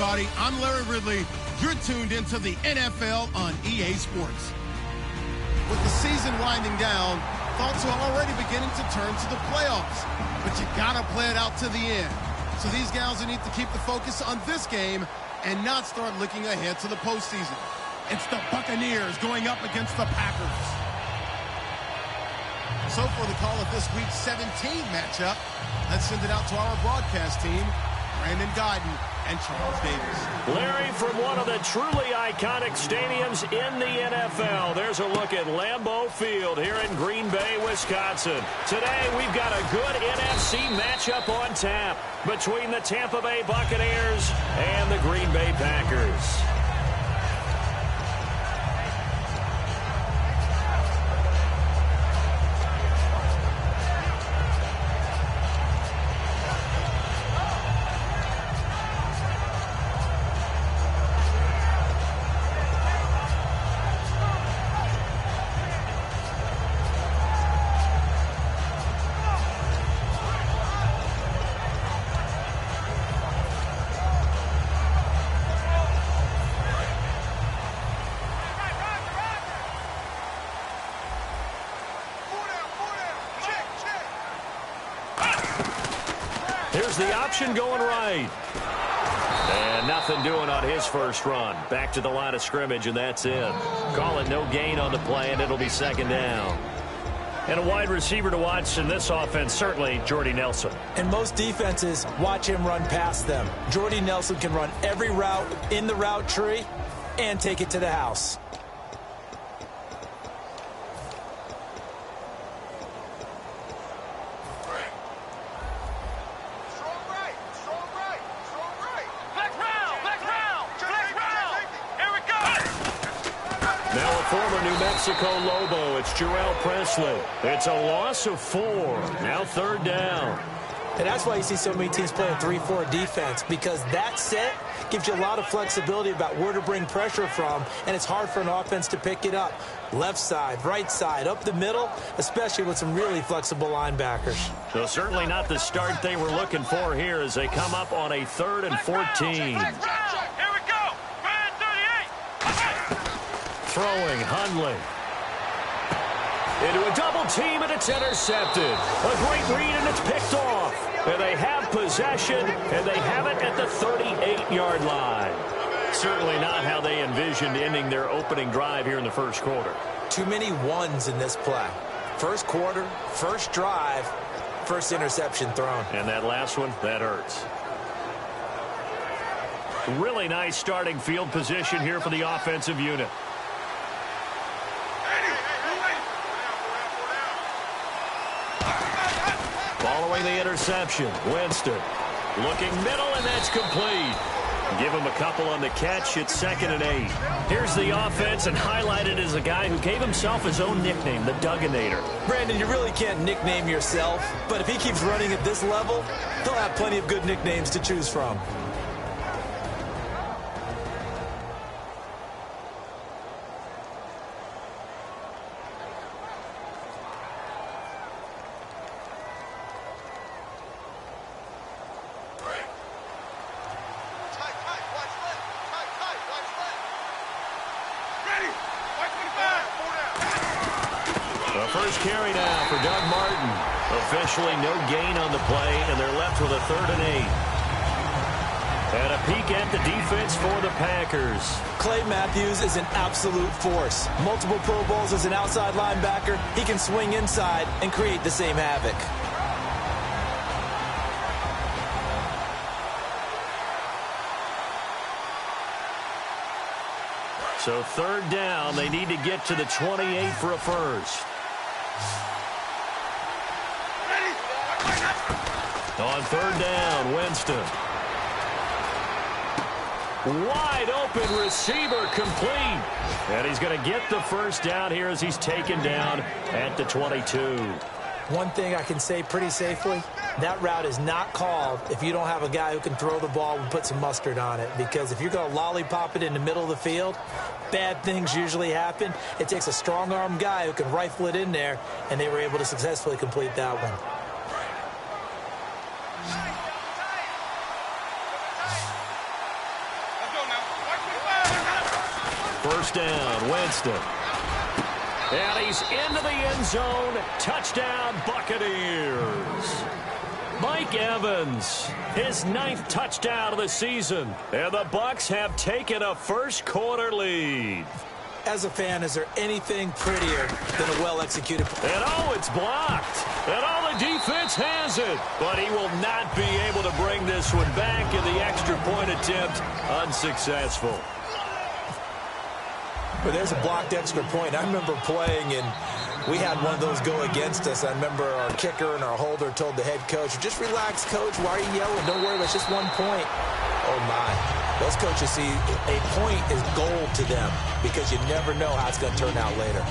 everybody. I'm Larry Ridley. You're tuned into the NFL on EA Sports. With the season winding down, thoughts are already beginning to turn to the playoffs. But you gotta play it out to the end. So these guys will need to keep the focus on this game and not start looking ahead to the postseason. It's the Buccaneers going up against the Packers. So for the call of this week's 17 matchup, let's send it out to our broadcast team, Brandon Guyton and Charles Davis. Larry, from one of the truly iconic stadiums in the NFL, there's a look at Lambeau Field here in Green Bay, Wisconsin. Today, we've got a good NFC matchup on tap between the Tampa Bay Buccaneers and the Green Bay Packers. Here's the option going right. And nothing doing on his first run. Back to the line of scrimmage, and that's it. Call it no gain on the play, and it'll be second down. And a wide receiver to watch in this offense, certainly Jordy Nelson. And most defenses watch him run past them. Jordy Nelson can run every route in the route tree and take it to the house. Now a former New Mexico Lobo, it's Jarrell Presley. It's a loss of 4. Now third down. And that's why you see so many teams playing 3-4 defense, because that set gives you a lot of flexibility about where to bring pressure from, and it's hard for an offense to pick it up. Left side, right side, up the middle, especially with some really flexible linebackers. So certainly not the start they were looking for here as they come up on a 3rd and 14. Throwing, Hundley. Into a double team, and it's intercepted. A great read, and it's picked off. And they have possession, and they have it at the 38-yard line. Certainly not how they envisioned ending their opening drive here in the first quarter. Too many ones in this play. First quarter, first drive, first interception thrown. And that last one, that hurts. Really nice starting field position here for the offensive unit. Following the interception, Winston looking middle, and that's complete. Give him a couple on the catch. It's 2nd and 8. Here's the offense, and highlighted as a guy who gave himself his own nickname, the Dugginator. Brandon, you really can't nickname yourself, but if he keeps running at this level, he'll have plenty of good nicknames to choose from. First carry now for Doug Martin. Officially no gain on the play, and they're left with a 3rd and 8. And a peek at the defense for the Packers. Clay Matthews is an absolute force. Multiple Pro Bowls as an outside linebacker. He can swing inside and create the same havoc. So 3rd down, they need to get to the 28 for a first. On 3rd down, Winston. Wide open receiver, complete. And he's going to get the first down here as he's taken down at the 22. One thing I can say pretty safely, that route is not called if you don't have a guy who can throw the ball and put some mustard on it. Because if you're going to lollipop it in the middle of the field, bad things usually happen. It takes a strong-arm guy who can rifle it in there, and they were able to successfully complete that one. first down. Winston. And he's into the end zone. Touchdown, Buccaneers. Mike Evans, his 9th touchdown of the season. And the Bucs have taken a first-quarter lead. As a fan, is there anything prettier than a well-executed play? And oh, it's blocked. And oh, the defense has it. But he will not be able to bring this one back, in the extra point attempt unsuccessful. But there's a blocked extra point. I remember playing, and we had one of those go against us. I remember our kicker and our holder told the head coach, just relax, coach. Why are you yelling? Don't worry, it's just 1 point. Oh, my. Those coaches see a point is gold to them because you never know how it's going to turn out later.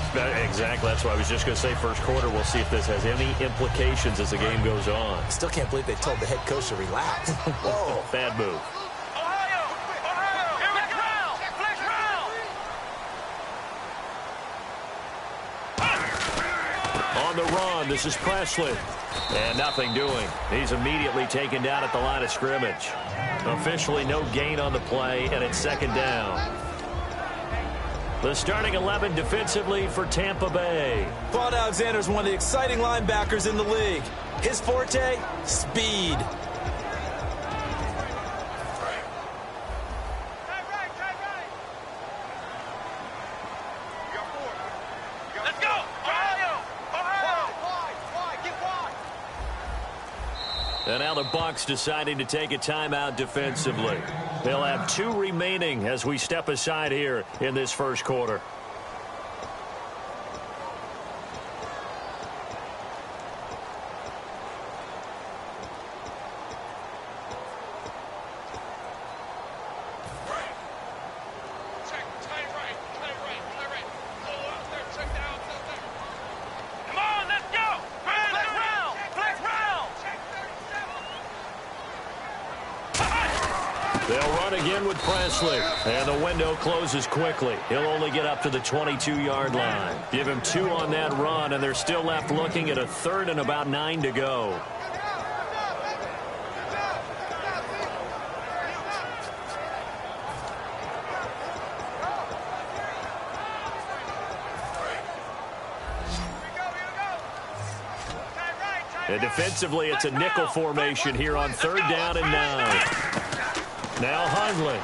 Exactly. That's what I was just going to say. First quarter, we'll see if this has any implications as the game goes on. I still can't believe they told the head coach to relax. Whoa. Bad move. On the run, this is Presley. And nothing doing. He's immediately taken down at the line of scrimmage. Officially no gain on the play, and it's second down. The starting 11 defensively for Tampa Bay. Vaughn Alexander's one of the exciting linebackers in the league. His forte, speed. And now the Bucs deciding to take a timeout defensively. They'll have 2 remaining as we step aside here in this first quarter. They'll run again with Presley. And the window closes quickly. He'll only get up to the 22-yard line. Give him 2 on that run, and they're still left looking at a 3rd and about 9 to go. And defensively, it's a nickel formation here on 3rd down and 9. Now Hundley.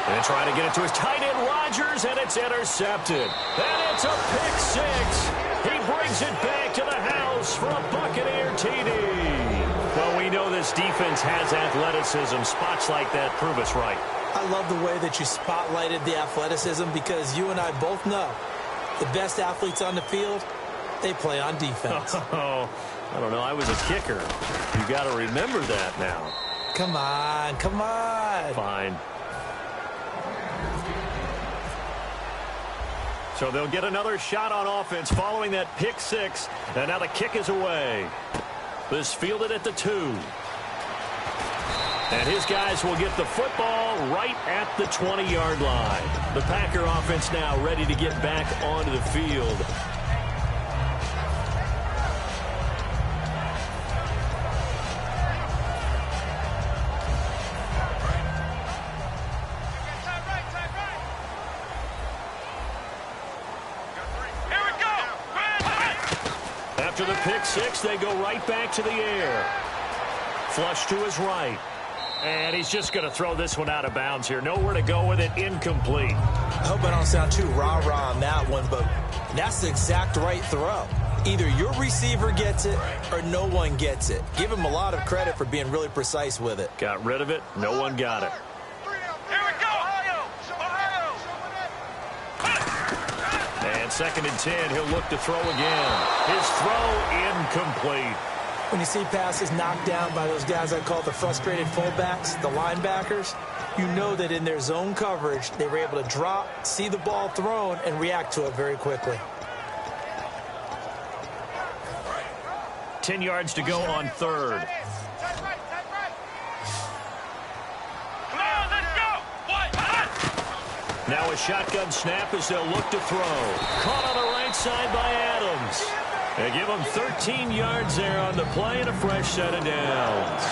And trying to get it to his tight end, Rodgers, and it's intercepted. And it's a pick 6. He brings it back to the house for a Buccaneer TD. Well, we know this defense has athleticism. Spots like that prove us right. I love the way that you spotlighted the athleticism because you and I both know the best athletes on the field, they play on defense. Oh, I don't know. I was a kicker. You got to remember that now. Come on, come on. Fine. So they'll get another shot on offense following that pick 6. And now the kick is away. This fielded at the 2. And his guys will get the football right at the 20-yard line. The Packer offense now ready to get back onto the field. After the pick 6, they go right back to the air. Flush to his right. And he's just going to throw this one out of bounds here. Nowhere to go with it. Incomplete. I hope I don't sound too rah-rah on that one, but that's the exact right throw. Either your receiver gets it or no one gets it. Give him a lot of credit for being really precise with it. Got rid of it. No one got it. And 2nd and 10, he'll look to throw again. His throw incomplete. When you see passes knocked down by those guys I call the frustrated fullbacks, the linebackers, you know that in their zone coverage, they were able to drop, see the ball thrown, and react to it very quickly. 10 yards to go on 3rd. Now a shotgun snap as they'll look to throw. Caught on the right side by Adams. They give him 13 yards there on the play and a fresh set of downs.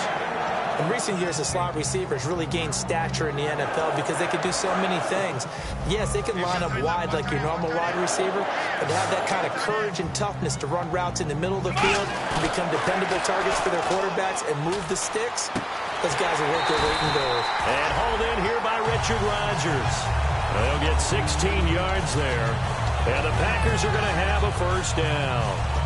In recent years, the slot receivers really gained stature in the NFL because they could do so many things. Yes, they can line up wide like your normal wide receiver, but to have that kind of courage and toughness to run routes in the middle of the field and become dependable targets for their quarterbacks and move the sticks, those guys will work their weight in gold. And hauled in here by Richard Rodgers. They'll get 16 yards there. And the Packers are going to have a first down.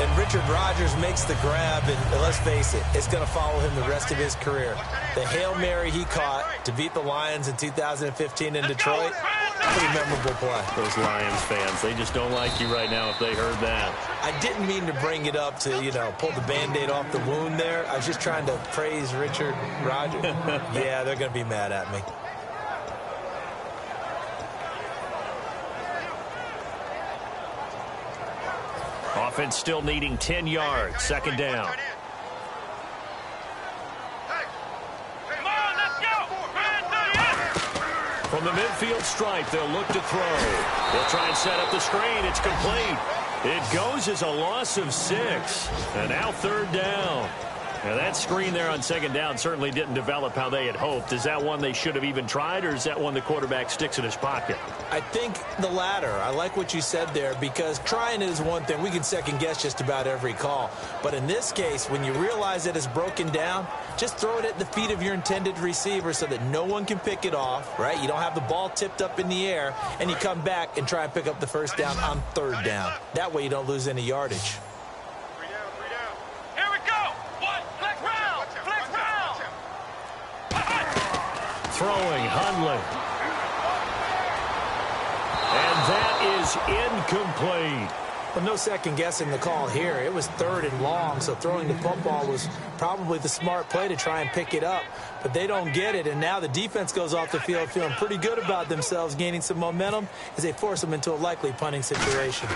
And Richard Rodgers makes the grab, and let's face it, it's going to follow him the rest of his career. The Hail Mary he caught to beat the Lions in 2015 in Detroit, pretty memorable play. Those Lions fans, they just don't like you right now if they heard that. I didn't mean to bring it up to, pull the Band-Aid off the wound there. I was just trying to praise Richard Rodgers. Yeah, they're going to be mad at me. Offense still needing 10 yards. Second down. From the midfield stripe, they'll look to throw. They'll try and set up the screen. It's complete. It goes as a loss of 6. And now third down. Now that screen there on second down certainly didn't develop how they had hoped. Is that one they should have even tried, or is that one the quarterback sticks in his pocket? I think the latter. I like what you said there, because trying is one thing. We can second guess just about every call. But in this case, when you realize that it's broken down, just throw it at the feet of your intended receiver so that no one can pick it off, right? You don't have the ball tipped up in the air, and you come back and try and pick up the first down on third down. That way you don't lose any yardage. Throwing, Hundley. And that is incomplete. Well, no second guessing the call here. It was third and long, so throwing the football was probably the smart play to try and pick it up. But they don't get it, and now the defense goes off the field feeling pretty good about themselves, gaining some momentum as they force them into a likely punting situation.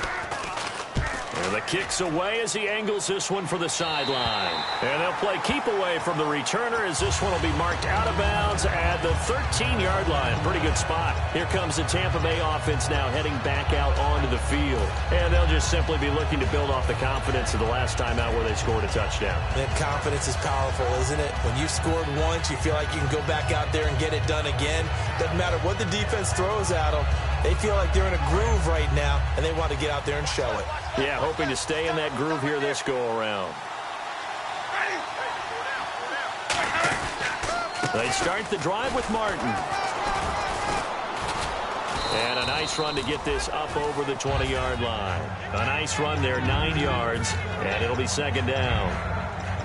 And the kick's away as he angles this one for the sideline. And they'll play keep away from the returner as this one will be marked out of bounds at the 13-yard line. Pretty good spot. Here comes the Tampa Bay offense now heading back out onto the field. And they'll just simply be looking to build off the confidence of the last time out where they scored a touchdown. That confidence is powerful, isn't it? When you've scored once, you feel like you can go back out there and get it done again. Doesn't matter what the defense throws at them. They feel like they're in a groove right now, and they want to get out there and show it. Yeah, hoping to stay in that groove here this go-around. They start the drive with Martin. And a nice run to get this up over the 20-yard line. A nice run there, 9 yards, and it'll be second down.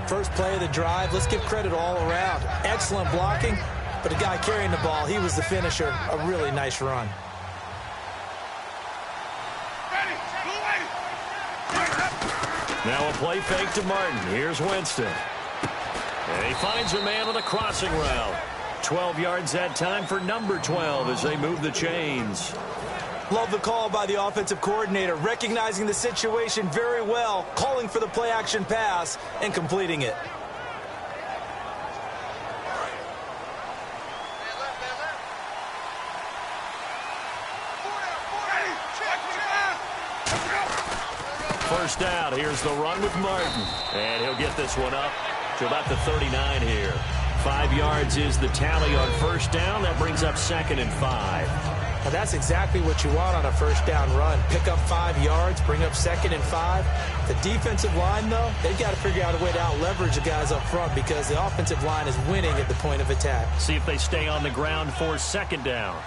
First play of the drive, let's give credit all around. Excellent blocking, but the guy carrying the ball, he was the finisher. A really nice run. Now a play fake to Martin. Here's Winston. And he finds a man on a crossing route. 12 yards that time for number 12 as they move the chains. Love the call by the offensive coordinator, recognizing the situation very well, calling for the play-action pass and completing it. First down. Here's the run with Martin. And he'll get this one up to about the 39 here. 5 yards is the tally on first down. That brings up 2nd and 5. Now that's exactly what you want on a first down run. Pick up 5 yards, bring up 2nd and 5. The defensive line, though, they've got to figure out a way to out-leverage the guys up front because the offensive line is winning at the point of attack. See if they stay on the ground for second down.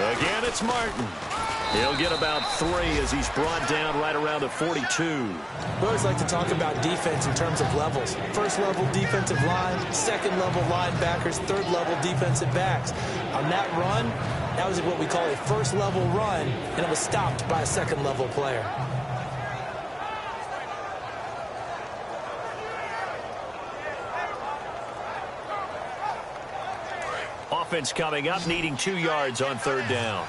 Again, it's Martin. He'll get about 3 as he's brought down right around the 42. We always like to talk about defense in terms of levels. First level defensive line, second level linebackers, third level defensive backs. On that run, that was what we call a first level run, and it was stopped by a second level player. Offense coming up, needing 2 yards on third down.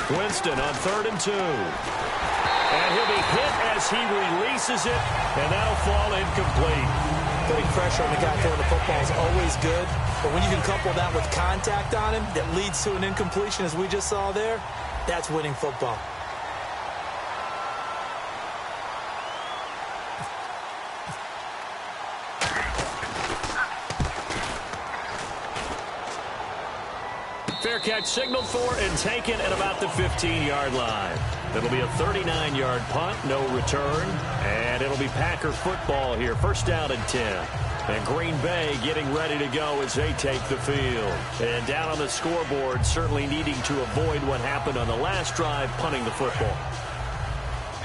Winston on 3rd and 2. And he'll be hit as he releases it, and that'll fall incomplete. Putting pressure on the guy throwing the football is always good, but when you can couple that with contact on him that leads to an incompletion, as we just saw there, That's winning football. Fair catch signaled for and taken at about the 15-yard line. It'll be a 39-yard punt, no return, and it'll be Packer football here. First down and 10. And Green Bay getting ready to go as they take the field. And down on the scoreboard, certainly needing to avoid what happened on the last drive, punting the football.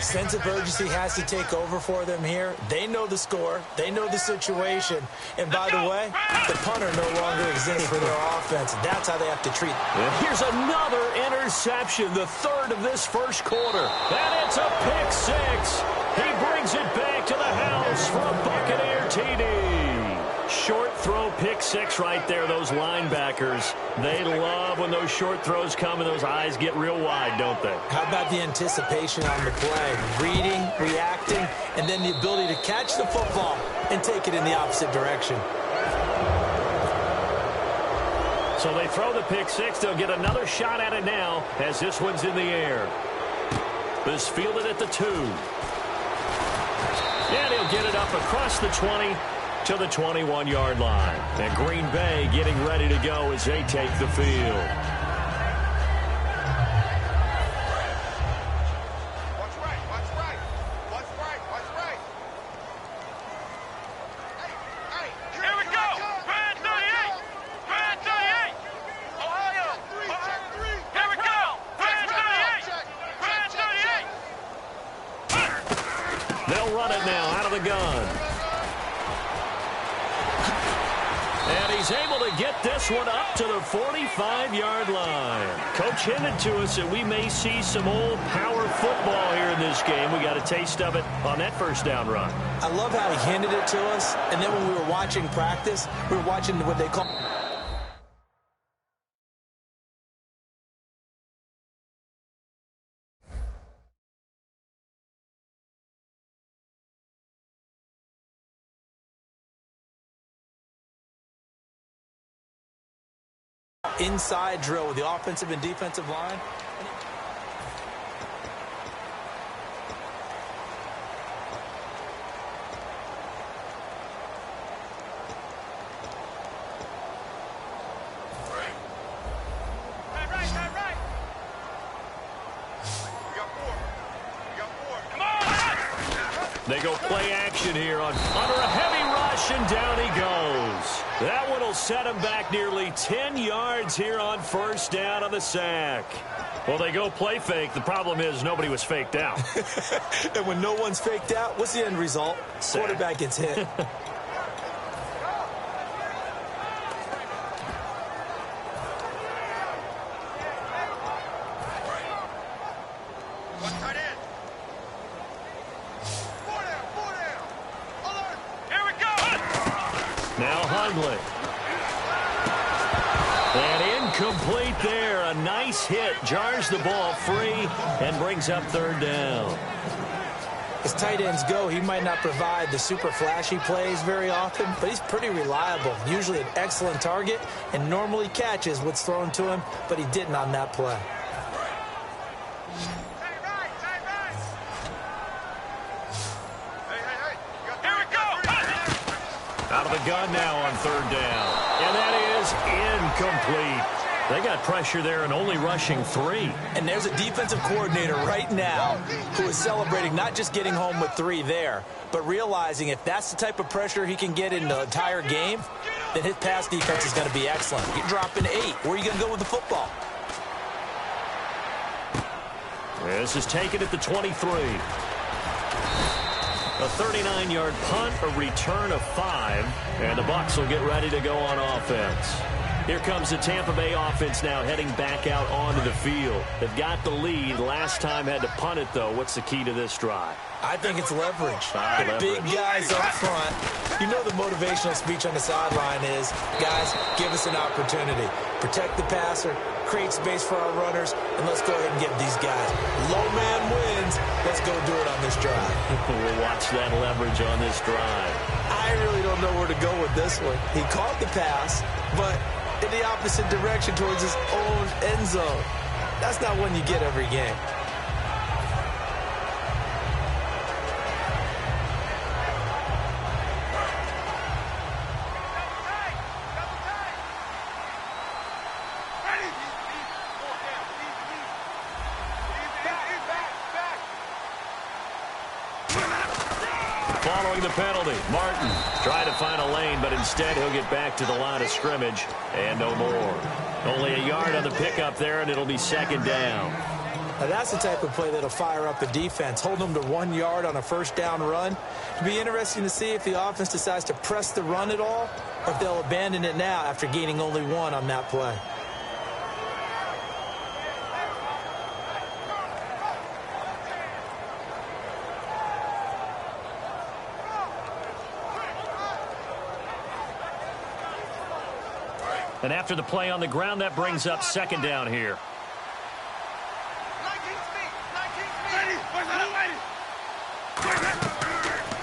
Sense of urgency has to take over for them here. They know the score. They know the situation. And by the way, the punter no longer exists for their offense. That's how they have to treat it. Here's another interception, the third of this first quarter. And it's a pick six. He brings it back to the house for a Buccaneer TD. Short throw pick six right there, those linebackers. They love when those short throws come and those eyes get real wide, don't they? How about the anticipation on the play? Reading, reacting, and then the ability to catch the football and take it in the opposite direction. So they throw the pick six. They'll get another shot at it now as this one's in the air. This fielded at the 2. And he'll get it up across the 20 to the 21-yard line. And Green Bay getting ready to go as they take the field. They'll run it now out of the gun. And he's able to get this one up to the 45-yard line. Coach hinted to us that we may see some old power football here in this game. We got a taste of it on that first down run. I love how he hinted it to us, and then when we were watching practice, we were watching what they call inside drill with the offensive and defensive line. They go play action here under a heavy rush, and down he goes. That one will set him back nearly 10 yards here on first down on the sack. Well, they go play fake. The problem is nobody was faked out. And when no one's faked out, what's the end result? Sack. Quarterback gets hit. Now Hundley. And incomplete there. A nice hit. Jars the ball free and brings up third down. As tight ends go, he might not provide the super flashy plays very often, but he's pretty reliable. Usually an excellent target and normally catches what's thrown to him, but he didn't on that play. Out of the gun now on third down. And that is incomplete. They got pressure there and only rushing 3. And there's a defensive coordinator right now who is celebrating not just getting home with 3 there, but realizing if that's the type of pressure he can get in the entire game, then his pass defense is going to be excellent. You're dropping 8. Where are you going to go with the football? This is taken at the 23. A 39-yard punt, a return of 5, and the Bucs will get ready to go on offense. Here comes the Tampa Bay offense now heading back out onto the field. They've got the lead. Last time had to punt it, though. What's the key to this drive? I think it's leverage. The big guys up front. You know the motivational speech on the sideline is, guys, give us an opportunity. Protect the passer, create space for our runners, and let's go ahead and get these guys. Low man wins. Let's go do it on this drive. We'll watch that leverage on this drive. I really don't know where to go with this one. He caught the pass, but in the opposite direction towards his own end zone. That's not one you get every game. Following the penalty, Martin tried to find a lane, but instead he'll get back to the line of scrimmage and no more. Only a yard on the pickup there, and it'll be second down. Now that's the type of play that'll fire up the defense, hold them to 1 yard on a first down run. It'll be interesting to see if the offense decides to press the run at all, or if they'll abandon it now after gaining only 1 on that play. And after the play on the ground, that brings up second down here.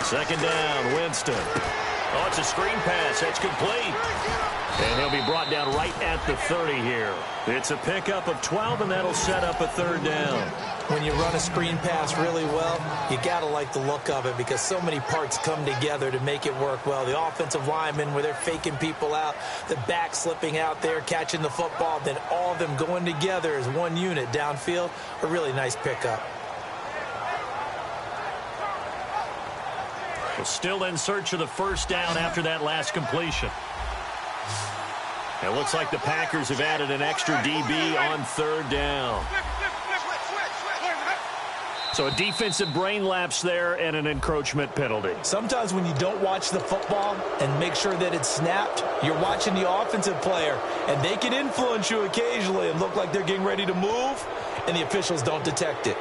Second down, Winston. Oh, it's a screen pass. That's complete. And he'll be brought down right at the 30 here. It's a pickup of 12, and that'll set up a third down. When you run a screen pass really well, you got to like the look of it because so many parts come together to make it work well. The offensive linemen, where they're faking people out, the back slipping out there, catching the football, then all of them going together as one unit downfield. A really nice pickup. Well, still in search of the first down after that last completion. It looks like the Packers have added an extra DB on third down. So a defensive brain lapse there and an encroachment penalty. Sometimes when you don't watch the football and make sure that it's snapped, you're watching the offensive player, and they can influence you occasionally and look like they're getting ready to move, and the officials don't detect it.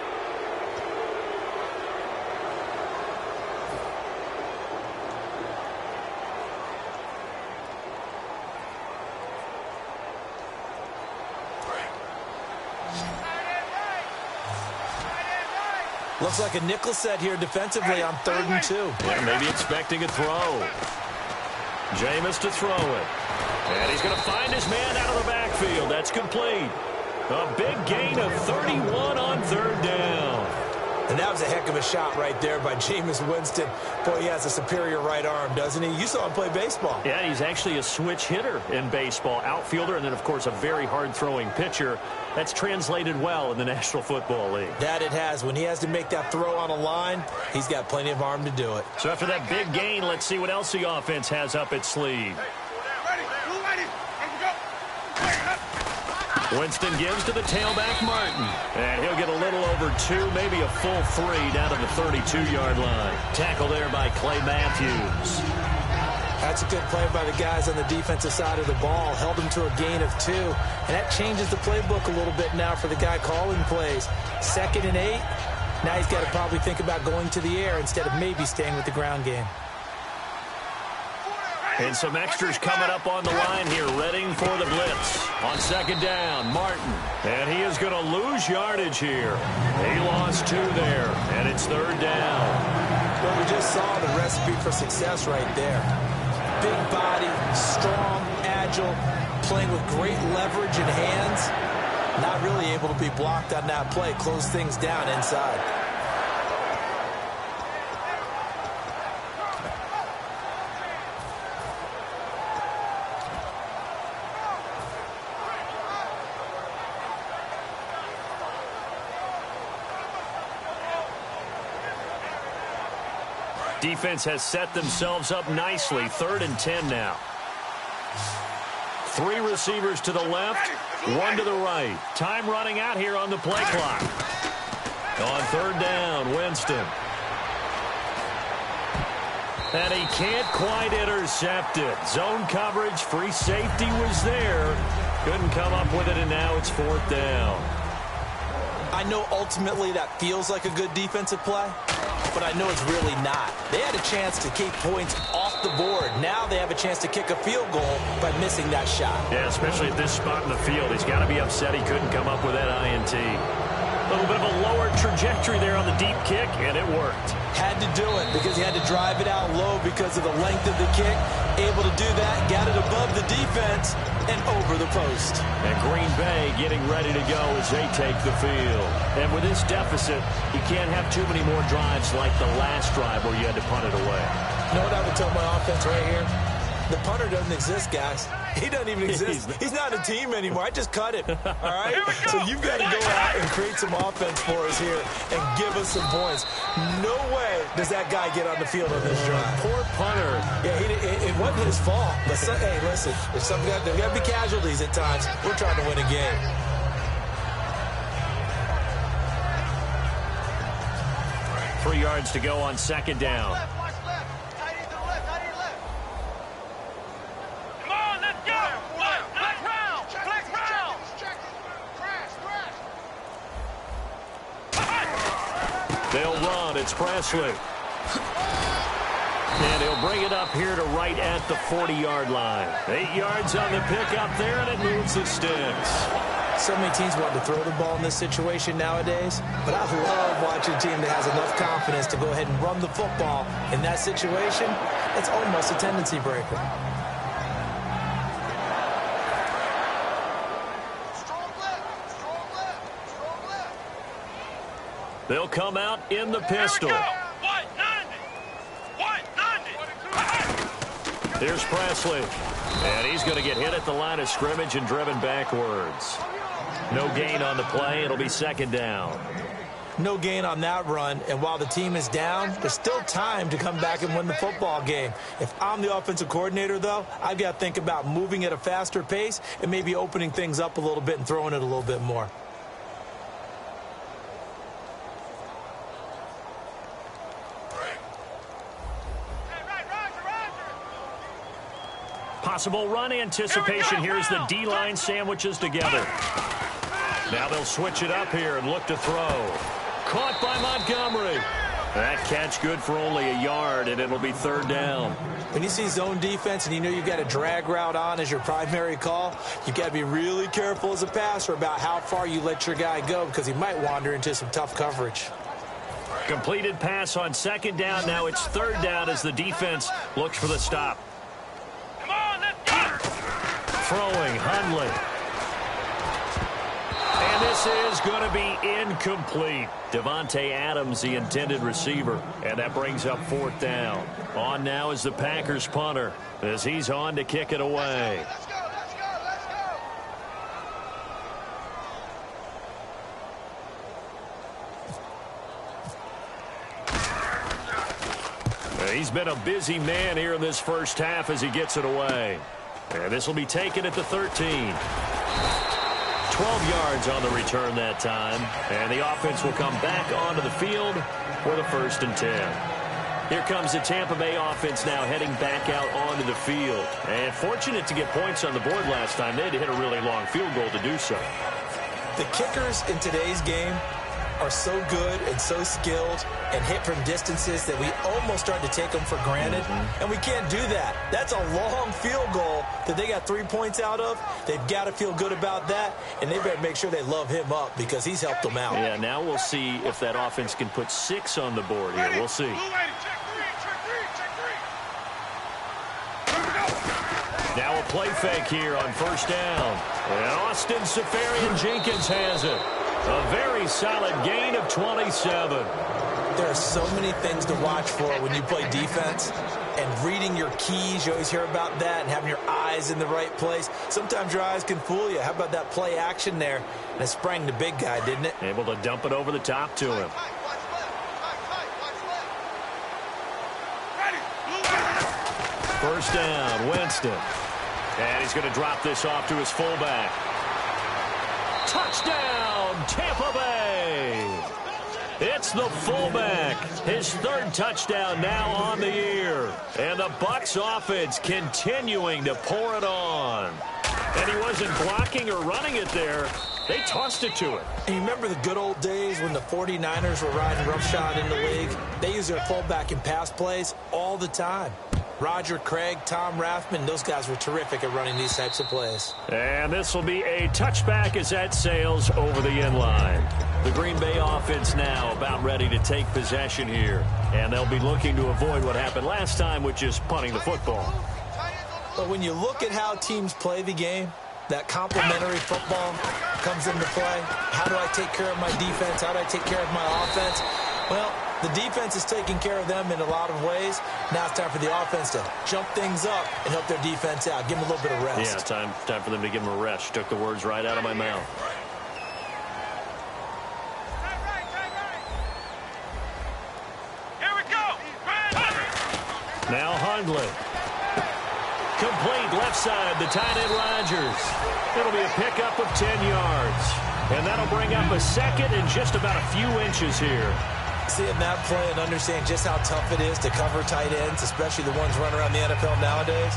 Looks like a nickel set here defensively on 3rd and 2. Yeah, maybe expecting a throw. Jameis to throw it. And he's going to find his man out of the backfield. That's complete. A big gain of 31 on third down. And that was a heck of a shot right there by Jameis Winston. Boy, he has a superior right arm, doesn't he? You saw him play baseball. Yeah, he's actually a switch hitter in baseball. Outfielder, and then, of course, a very hard-throwing pitcher. That's translated well in the National Football League. That it has. When he has to make that throw on a line, he's got plenty of arm to do it. So after that big gain, let's see what else the offense has up its sleeve. Winston gives to the tailback, Martin. And he'll get a little over 2, maybe a full 3 down to the 32-yard line. Tackle there by Clay Matthews. That's a good play by the guys on the defensive side of the ball. Held him to a gain of 2. And that changes the playbook a little bit now for the guy calling plays. 2nd and 8. Now he's got to probably think about going to the air instead of maybe staying with the ground game. And some extras coming up on the line here, readying for the blitz. On second down, Martin. And he is going to lose yardage here. He lost 2 there, and it's third down. Well, we just saw the recipe for success right there. Big body, strong, agile, playing with great leverage and hands. Not really able to be blocked on that play. Close things down inside. Defense has set themselves up nicely. 3rd and 10 now. 3 receivers to the left, 1 to the right. Time running out here on the play clock. On third down, Winston. And he can't quite intercept it. Zone coverage, free safety was there. Couldn't come up with it, and now it's 4th down. I know ultimately that feels like a good defensive play, but I know it's really not. They had a chance to keep points off the board. Now they have a chance to kick a field goal by missing that shot. Yeah, especially at this spot in the field. He's got to be upset he couldn't come up with that INT. A little bit of a lower trajectory there on the deep kick, and it worked. Had to do it because he had to drive it out low because of the length of the kick. Able to do that, got it above the defense and over the post. And Green Bay getting ready to go as they take the field. And with this deficit, you can't have too many more drives like the last drive where you had to punt it away. You know what I would tell my offense right here? The punter doesn't exist, guys. He doesn't even exist. He's not a team anymore. I just cut it. All right? So you've got to go out and create some offense for us here and give us some points. No way does that guy get on the field on this drive. Poor punter. Yeah, it wasn't his fault. But hey, listen, there's got to be casualties at times. We're trying to win a game. Three yards to go on second down. They'll run. It's Presley. And he'll bring it up here to right at the 40-yard line. 8 yards on the pickup there, and it moves the sticks. So many teams want to throw the ball in this situation nowadays, but I love watching a team that has enough confidence to go ahead and run the football. In that situation, it's almost a tendency breaker. They'll come out in the pistol. Here's Presley. And he's going to get hit at the line of scrimmage and driven backwards. No gain on the play. It'll be second down. No gain on that run, and while the team is down, there's still time to come back and win the football game. If I'm the offensive coordinator, though, I've got to think about moving at a faster pace and maybe opening things up a little bit and throwing it a little bit more. Possible run anticipation. Here's the D-line sandwiches together. Now they'll switch it up here and look to throw. Caught by Montgomery. That catch good for only a yard, and it'll be third down. When you see zone defense and you know you've got a drag route on as your primary call, you've got to be really careful as a passer about how far you let your guy go because he might wander into some tough coverage. Completed pass on second down. Now it's third down as the defense looks for the stop. Throwing, Hundley. And this is going to be incomplete. Devontae Adams, the intended receiver. And that brings up fourth down. On now is the Packers punter as he's on to kick it away. He's been a busy man here in this first half as he gets it away. And this will be taken at the 13. 12 yards on the return that time. And the offense will come back onto the field for the 1st and 10. Here comes the Tampa Bay offense now heading back out onto the field. And fortunate to get points on the board last time. They had to hit a really long field goal to do so. The kickers in today's game are so good and so skilled and hit from distances that we almost start to take them for granted. And we can't do that. That's a long field goal that they got 3 points out of. They've got to feel good about that, and they better make sure they love him up because he's helped them out. Yeah, now we'll see if that offense can put 6 on the board here. We'll see. Now a play fake here on first down. And Austin Seferian-Jenkins has it. A very solid gain of 27. There are so many things to watch for when you play defense. And reading your keys, you always hear about that, and having your eyes in the right place. Sometimes your eyes can fool you. How about that play action there? And it sprang the big guy, didn't it? Able to dump it over the top to him. First down, Winston. And he's going to drop this off to his fullback. Touchdown, Tampa Bay. It's the fullback. His 3rd touchdown now on the year. And the Bucs offense continuing to pour it on. And he wasn't blocking or running it there. They tossed it to him. And you remember the good old days when the 49ers were riding roughshod in the league? They used their fullback in pass plays all the time. Roger Craig, Tom Rathman, those guys were terrific at running these types of plays. And this will be a touchback as that sails over the end line. The Green Bay offense now about ready to take possession here. And they'll be looking to avoid what happened last time, which is punting the football. But when you look at how teams play the game, that complementary football comes into play. How do I take care of my defense? How do I take care of my offense? Well, the defense is taking care of them in a lot of ways. Now it's time for the offense to jump things up and help their defense out. Give them a little bit of rest. Yeah, time for them to give them a rest. Took the words right out of my mouth. Here we go. Now Hundley. Complete left side, the tight end Rodgers. It'll be a pickup of 10 yards. And that'll bring up a second and just about a few inches here. Seeing that play and understand just how tough it is to cover tight ends, especially the ones running around the NFL nowadays,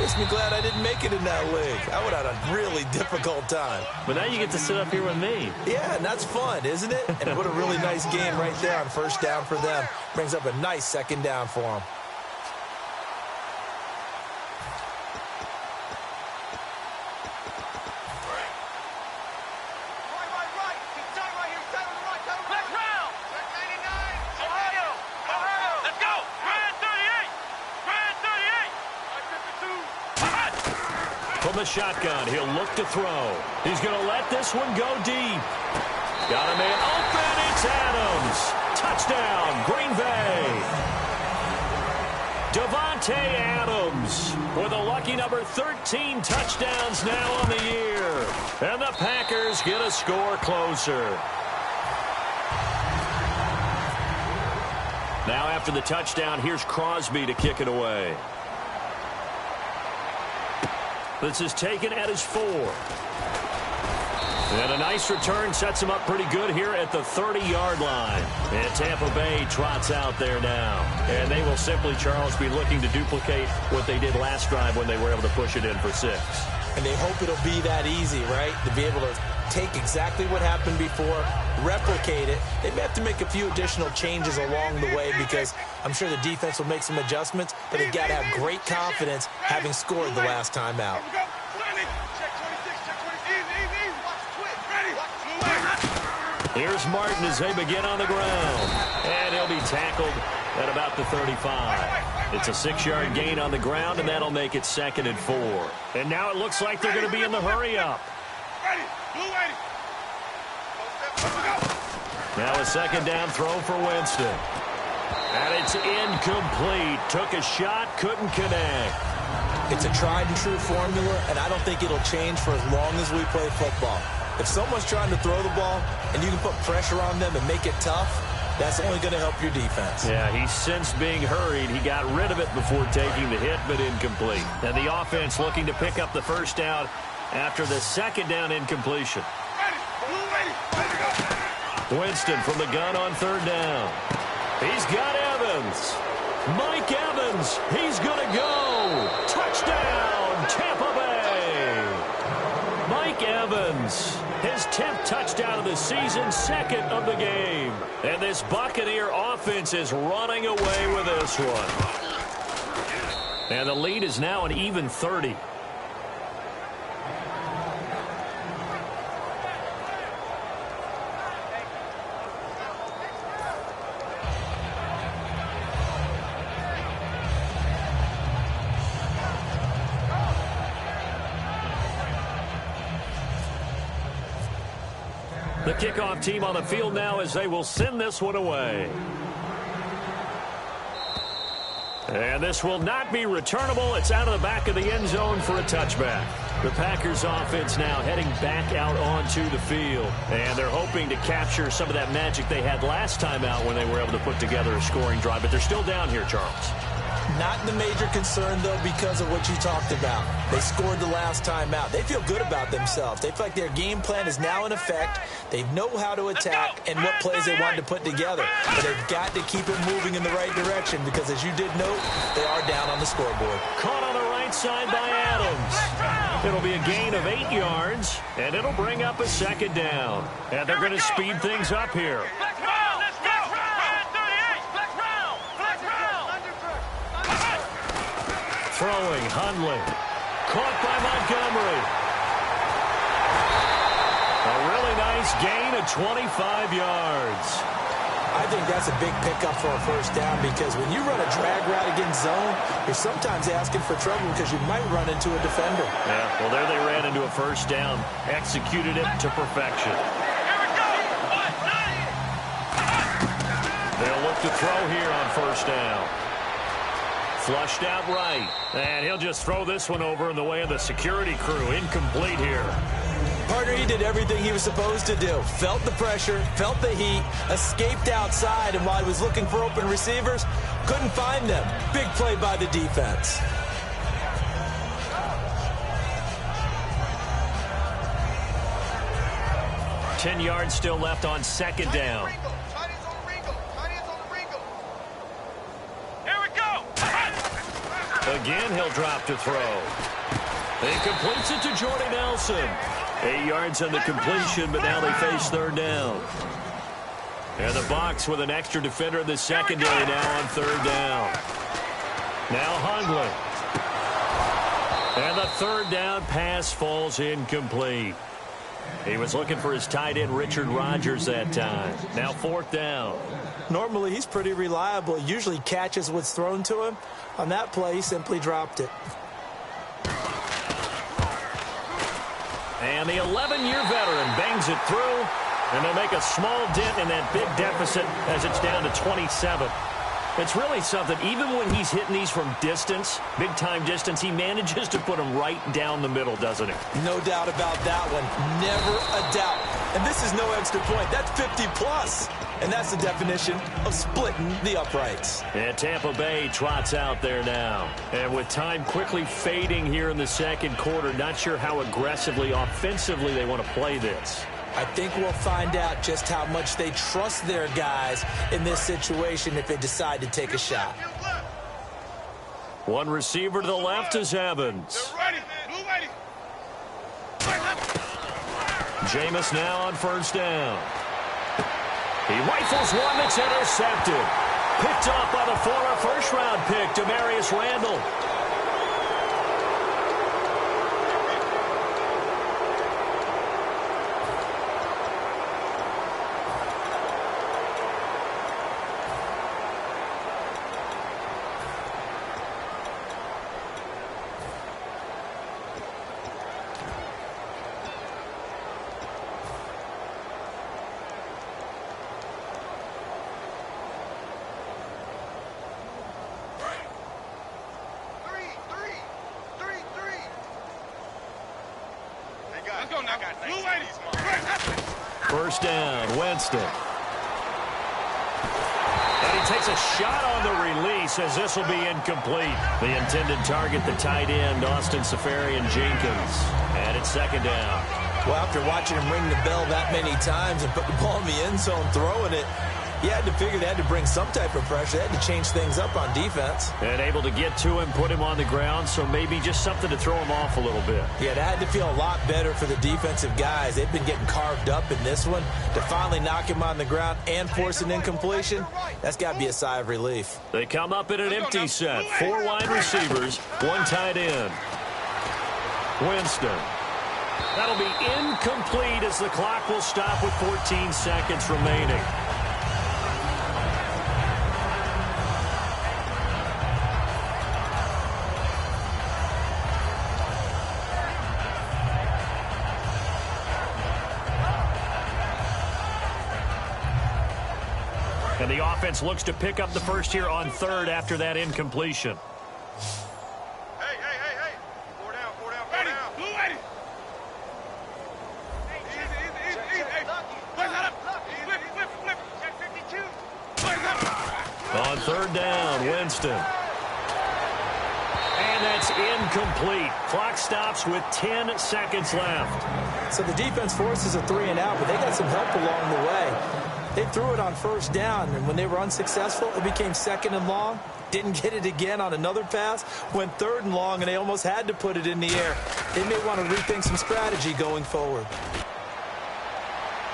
makes me glad I didn't make it in that league. I would have had a really difficult time. But now you get to sit up here with me. Yeah, and that's fun, isn't it? And what a really nice game right there on first down for them. Brings up a nice second down for them. From the shotgun, he'll look to throw. He's going to let this one go deep. Got a man open. It's Adams. Touchdown, Green Bay. Davante Adams with a lucky number 13 touchdowns now on the year. And the Packers get a score closer. Now after the touchdown, here's Crosby to kick it away. This is taken at his 4. And a nice return sets him up pretty good here at the 30-yard line. And Tampa Bay trots out there now. And they will simply, Charles, be looking to duplicate what they did last drive when they were able to push it in for 6. And they hope it'll be that easy, right? To be able to take exactly what happened before, replicate it. They may have to make a few additional changes along the way because I'm sure the defense will make some adjustments, but they've got to have great confidence having scored the last time out. Here's Martin as they begin on the ground. And he'll be tackled at about the 35. It's a 6-yard gain on the ground, and that'll make it 2nd and 4. And now it looks like they're going to be in the hurry-up. Now a 2nd down throw for Winston. And it's incomplete. Took a shot, couldn't connect. It's a tried-and-true formula, and I don't think it'll change for as long as we play football. If someone's trying to throw the ball and you can put pressure on them and make it tough, that's only going to help your defense. Yeah, he's since being hurried. He got rid of it before taking the hit, but incomplete. And the offense looking to pick up the first down after the 2nd down incompletion. Winston from the gun on 3rd down. He's got Evans. Mike Evans. He's going to go. Touchdown, Tampa Bay. Mike Evans, his 10th touchdown of the season, 2nd of the game. And this Buccaneer offense is running away with this one. And the lead is now an even 30. The kickoff team on the field now as they will send this one away. And this will not be returnable. It's out of the back of the end zone for a touchback. The Packers offense now heading back out onto the field. And they're hoping to capture some of that magic they had last time out when they were able to put together a scoring drive. But they're still down here, Charles. Not the major concern, though, because of what you talked about. They scored the last time out. They feel good about themselves. They feel like their game plan is now in effect. They know how to attack and what plays they wanted to put together. But they've got to keep it moving in the right direction because, as you did note, they are down on the scoreboard. Caught on the right side by Adams. It'll be a gain of 8 yards, and it'll bring up a 2nd down. And they're going to speed things up here. Hundley. Caught by Montgomery. A really nice gain of 25 yards. I think that's a big pickup for a first down because when you run a drag route against zone, you're sometimes asking for trouble because you might run into a defender. Yeah, well, there they ran into a first down. Executed it to perfection. They'll look to throw here on first down. Flushed out right. And he'll just throw this one over in the way of the security crew. Incomplete here. Partner, he did everything he was supposed to do. Felt the pressure, felt the heat, escaped outside, and while he was looking for open receivers, couldn't find them. Big play by the defense. Ten yards still left on second down. Again, he'll drop to throw. He completes it to Jordy Nelson. 8 yards on the completion, but now they face third down. And the box with an extra defender in the secondary now on third down. Now Hundley. And the third down pass falls incomplete. He was looking for his tight end, Richard Rodgers, that time. Now fourth down. Normally, he's pretty reliable. He usually catches what's thrown to him. On that play, he simply dropped it. And the 11-year veteran bangs it through, and they'll make a small dent in that big deficit as it's down to 27. It's really something. Even when he's hitting these from distance, big-time distance, he manages to put them right down the middle, doesn't he? No doubt about that one. Never a doubt. And this is no extra point. That's 50-plus. And that's the definition of splitting the uprights. And Tampa Bay trots out there now. And with time quickly fading here in the second quarter, not sure how aggressively, offensively they want to play this. I think we'll find out just how much they trust their guys in this situation if they decide to take a shot. One receiver to the left is Evans. Jameis now on first down. He rifles one that's intercepted. Picked off by the former first-round pick, Demarius Randall. First down, Winston. And he takes a shot on the release as this will be incomplete. The intended target, the tight end, Austin Seferian-Jenkins. And it's second down. Well, after watching him ring the bell that many times and put the ball in the end zone throwing it, you had to figure they had to bring some type of pressure. They had to change things up on defense. And able to get to him, put him on the ground, so maybe just something to throw him off a little bit. Yeah, that had to feel a lot better for the defensive guys. They've been getting carved up in this one. To finally knock him on the ground and force an incompletion, that's got to be a sigh of relief. They come up in an empty set. 4 wide receivers, 1 tight end. Winston. That'll be incomplete as the clock will stop with 14 seconds remaining. And the offense looks to pick up the first here on third after that incompletion. Hey. 4 down. Ready. Easy. Flip. Check 52. On third down, Winston. And that's incomplete. Clock stops with 10 seconds left. So the defense forces a 3-and-out, but they got some help along the way. They threw it on first down, and when they were unsuccessful, it became second and long. Didn't get it again on another pass. Went third and long, and they almost had to put it in the air. They may want to rethink some strategy going forward.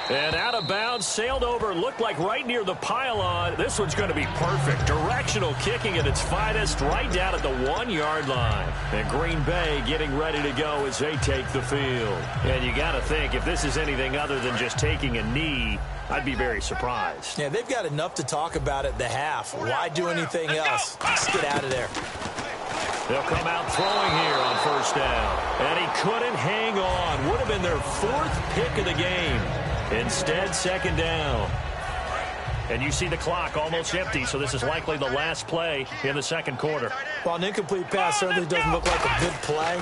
And out of bounds, sailed over, looked like right near the pylon. This one's going to be perfect. Directional kicking at its finest, right down at the 1-yard line. And Green Bay getting ready to go as they take the field. And you got to think, if this is anything other than just taking a knee, I'd be very surprised. Yeah, they've got enough to talk about at the half. Why do anything else? Just get out of there. They'll come out throwing here on first down. And he couldn't hang on. Would have been their 4th pick of the game. Instead, second down. And you see the clock almost empty, so this is likely the last play in the second quarter. Well, an incomplete pass certainly doesn't look like a good play.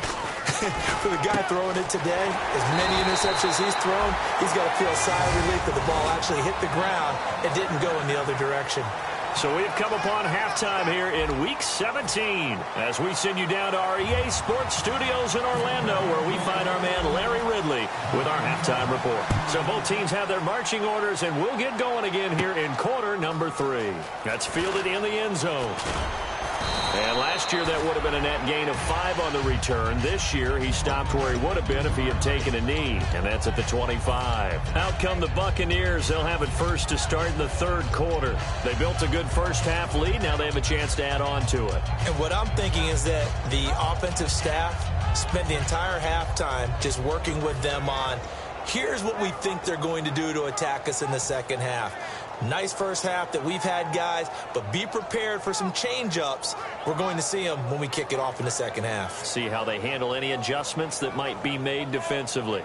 For the guy throwing it today, as many interceptions he's thrown, he's got to feel a sigh of relief that the ball actually hit the ground and didn't go in the other direction. So we've come upon halftime here in Week 17 as we send you down to our EA Sports Studios in Orlando, where we find our man Larry Ridley with our halftime report. So both teams have their marching orders, and we'll get going again here in quarter number 3. That's fielded in the end zone. And last year, that would have been a net gain of 5 on the return. This year, he stopped where he would have been if he had taken a knee, and that's at the 25. Out come the Buccaneers. They'll have it first to start in the third quarter. They built a good first-half lead. Now they have a chance to add on to it. And what I'm thinking is that the offensive staff spent the entire halftime just working with them on, here's what we think they're going to do to attack us in the second half. Nice first half that we've had, guys, but be prepared for some change-ups. We're going to see them when we kick it off in the second half. See how they handle any adjustments that might be made defensively.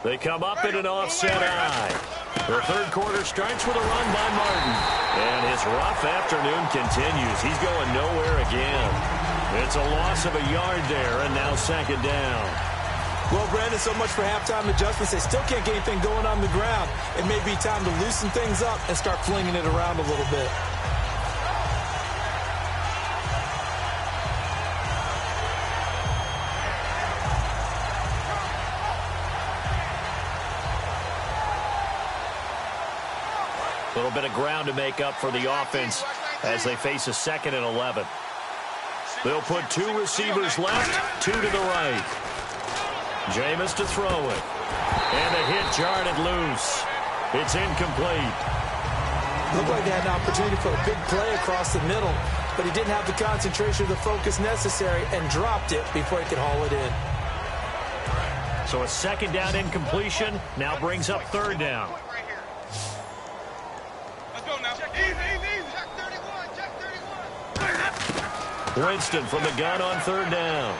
They come up in an offset eye. The third quarter starts with a run by Martin. And his rough afternoon continues. He's going nowhere again. It's a loss of a yard there, and now second down. Well, Brandon, so much for halftime adjustments. They still can't get anything going on the ground. It may be time to loosen things up and start flinging it around a little bit. A little bit of ground to make up for the offense as they face a 2nd and 11. They'll put 2 receivers left, 2 to the right. Jameis to throw it. And a hit jarred it loose. It's incomplete. Looked like they had an opportunity for a big play across the middle, but he didn't have the concentration or the focus necessary and dropped it before he could haul it in. So a second down incompletion now brings up third down. Winston from the gun on third down.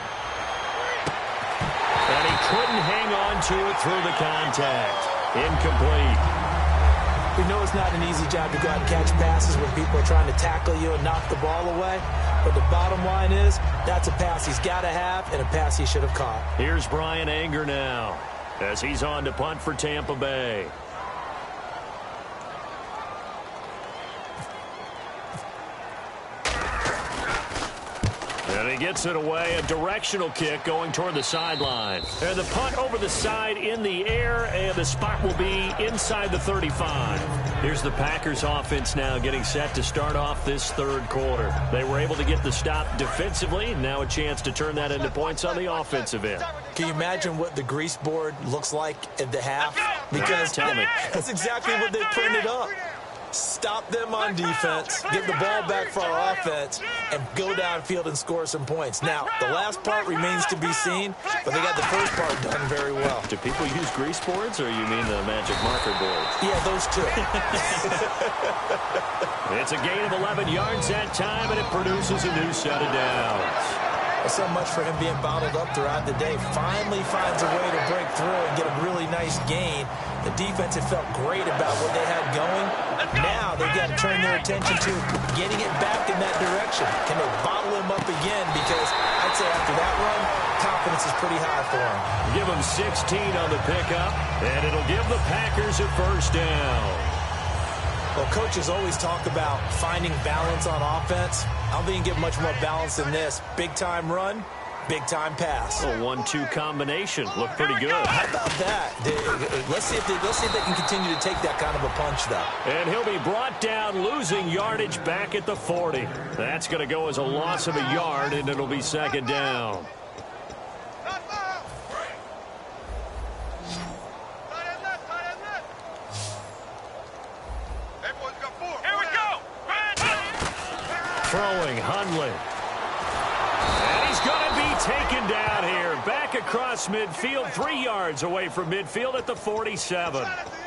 And he couldn't hang on to it through the contact. Incomplete. We know it's not an easy job to go out and catch passes when people are trying to tackle you and knock the ball away. But the bottom line is, that's a pass he's got to have and a pass he should have caught. Here's Brian Anger now as he's on to punt for Tampa Bay. And he gets it away, a directional kick going toward the sideline. And the punt over the side in the air, and the spot will be inside the 35. Here's the Packers offense now getting set to start off this third quarter. They were able to get the stop defensively, now a chance to turn that into points on the offensive end. Can you imagine what the grease board looks like at the half? Because tell me. That's exactly what they printed up. Stop them on defense, get the ball back for our offense, and go downfield and score some points. Now, the last part remains to be seen, but they got the first part done very well. Do people use grease boards, or you mean the magic marker boards? Yeah, those two. It's a gain of 11 yards that time, and it produces a new set of downs. So much for him being bottled up throughout the day. Finally finds a way to break through and get a really nice gain. The defense had felt great about what they had going. Now they've got to turn their attention to getting it back in that direction. Can they bottle him up again? Because I'd say after that run, confidence is pretty high for him. Give him 16 on the pickup, and it'll give the Packers a first down. Well, coaches always talk about finding balance on offense. I don't think you can get much more balance than this. Big-time run, Big-time pass. A 1-2 combination. Looked pretty good. How about that? Let's see if they can continue to take that kind of a punch, though. And he'll be brought down, losing yardage back at the 40. That's going to go as a loss of a yard, and it'll be second down. Throwing Hundley. And he's going to be taken down here. Back across midfield, 3 yards away from midfield at the 47.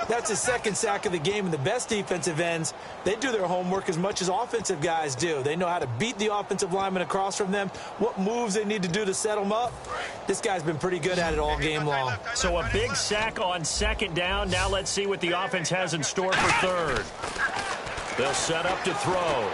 That's his second sack of the game, and the best defensive ends, they do their homework as much as offensive guys do. They know how to beat the offensive lineman across from them, what moves they need to do to set them up. This guy's been pretty good at it all game long. So a big sack on second down. Now let's see what the offense has in store for third. They'll set up to throw.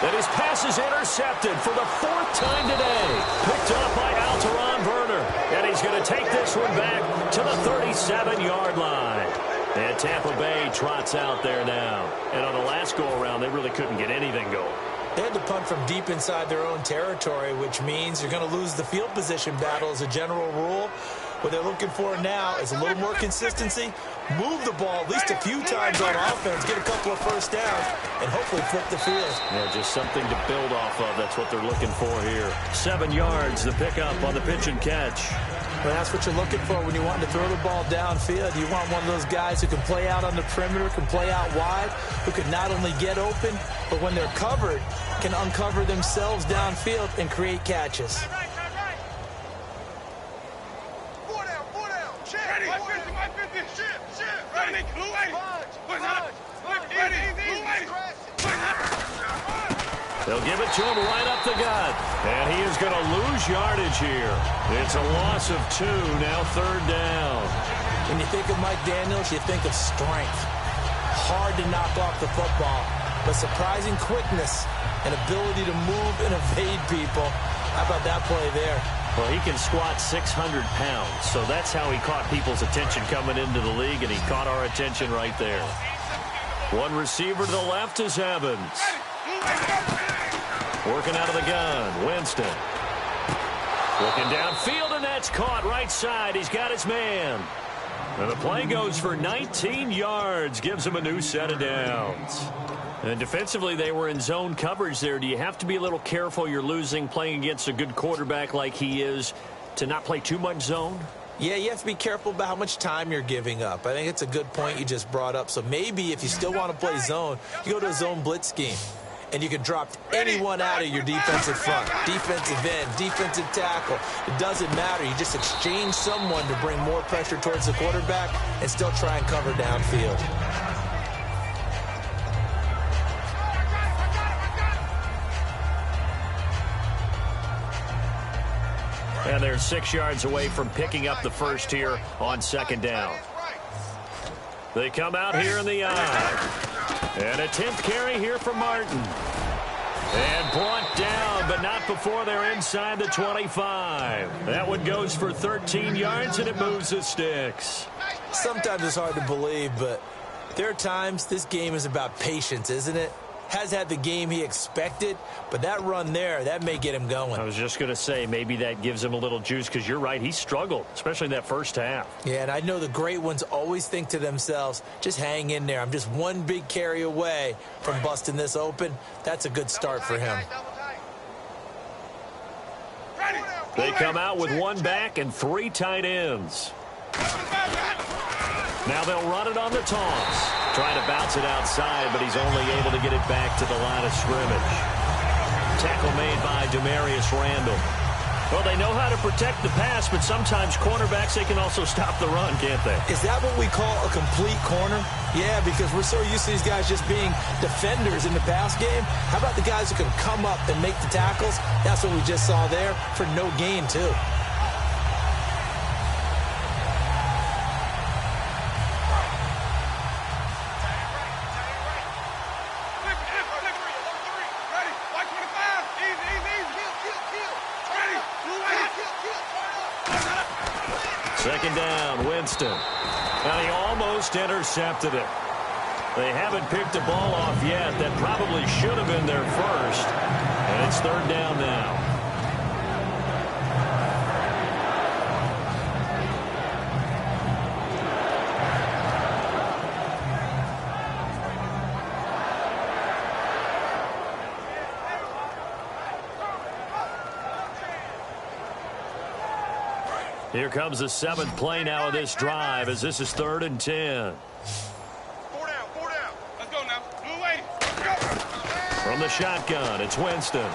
And his pass is intercepted for the 4th time today. Picked up by Alteron Werner. And he's going to take this one back to the 37-yard line. And Tampa Bay trots out there now. And on the last go-around, they really couldn't get anything going. They had to punt from deep inside their own territory, which means you're going to lose the field position battle as a general rule. What they're looking for now is a little more consistency, move the ball at least a few times on offense, get a couple of first downs, and hopefully flip the field. Yeah, just something to build off of. That's what they're looking for here. 7 yards, the pickup on the pitch and catch. Well, that's what you're looking for when you want to throw the ball downfield. You want one of those guys who can play out on the perimeter, can play out wide, who can not only get open, but when they're covered, can uncover themselves downfield and create catches. They'll give it to him right up the gut. And he is going to lose yardage here. It's a loss of 2, now third down. When you think of Mike Daniels, you think of strength. Hard to knock off the football, but surprising quickness and ability to move and evade people. How about that play there? Well, he can squat 600 pounds, so that's how he caught people's attention coming into the league, and he caught our attention right there. One receiver to the left is Evans. Working out of the gun, Winston. Looking downfield, and that's caught right side. He's got his man. And the play goes for 19 yards, gives him a new set of downs. And defensively, they were in zone coverage there. Do you have to be a little careful? You're losing, playing against a good quarterback like he is, to not play too much zone? Yeah, you have to be careful about how much time you're giving up. I think it's a good point you just brought up. So maybe if you still want to play zone, you go to a zone blitz scheme. And you can drop anyone out of your defensive front. Defensive end, defensive tackle. It doesn't matter. You just exchange someone to bring more pressure towards the quarterback and still try and cover downfield. And they're 6 yards away from picking up the first here on second down. They come out here in the eye. And a 10th carry here for Martin. And brought down, but not before they're inside the 25. That one goes for 13 yards, and it moves the sticks. Sometimes it's hard to believe, but there are times this game is about patience, isn't it? Has had the game he expected, but that run there, that may get him going. I was just going to say, maybe that gives him a little juice, because you're right, he struggled, especially in that first half. Yeah, and I know the great ones always think to themselves, just hang in there. I'm just one big carry away from busting this open. That's a good start for him. They come out with one back and 3 tight ends. Now they'll run it on the toss. Trying to bounce it outside, but he's only able to get it back to the line of scrimmage. Tackle made by Demarius Randall. Well, they know how to protect the pass, but sometimes cornerbacks, they can also stop the run, can't they? Is that what we call a complete corner? Yeah, because we're so used to these guys just being defenders in the pass game. How about the guys who can come up and make the tackles? That's what we just saw there for no gain, too. Second down, Winston. And he almost intercepted it. They haven't picked the ball off yet. That probably should have been their first. And it's third down now. Here comes the 7th play now of this drive as this is 3rd and 10. 4 down, 4 down. Let's go now. Blue lady. Let's go. From the shotgun, it's Winston.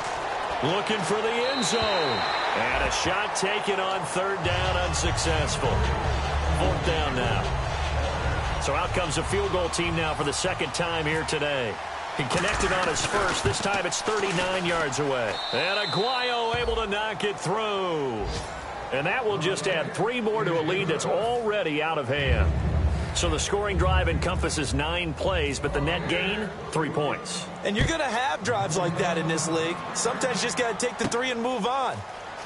Looking for the end zone. And a shot taken on 3rd down, unsuccessful. 4th down now. So out comes a field goal team now for the 2nd time here today. He connected on his first. This time it's 39 yards away. And Aguayo able to knock it through. And that will just add 3 more to a lead that's already out of hand. So the scoring drive encompasses 9 plays, but the net gain, 3 points. And you're going to have drives like that in this league. Sometimes you just got to take the 3 and move on.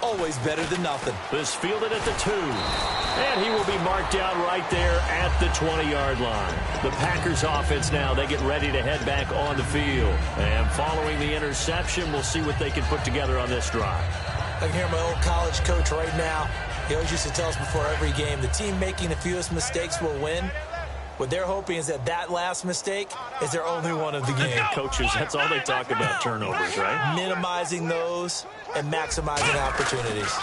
Always better than nothing. This fielded at the 2. And he will be marked down right there at the 20-yard line. The Packers offense now, they get ready to head back on the field. And following the interception, we'll see what they can put together on this drive. I can hear my old college coach right now. He always used to tell us before every game, the team making the fewest mistakes will win. What they're hoping is that last mistake is their only one of the game. Coaches, that's all they talk about, turnovers, right? Minimizing those and maximizing opportunities.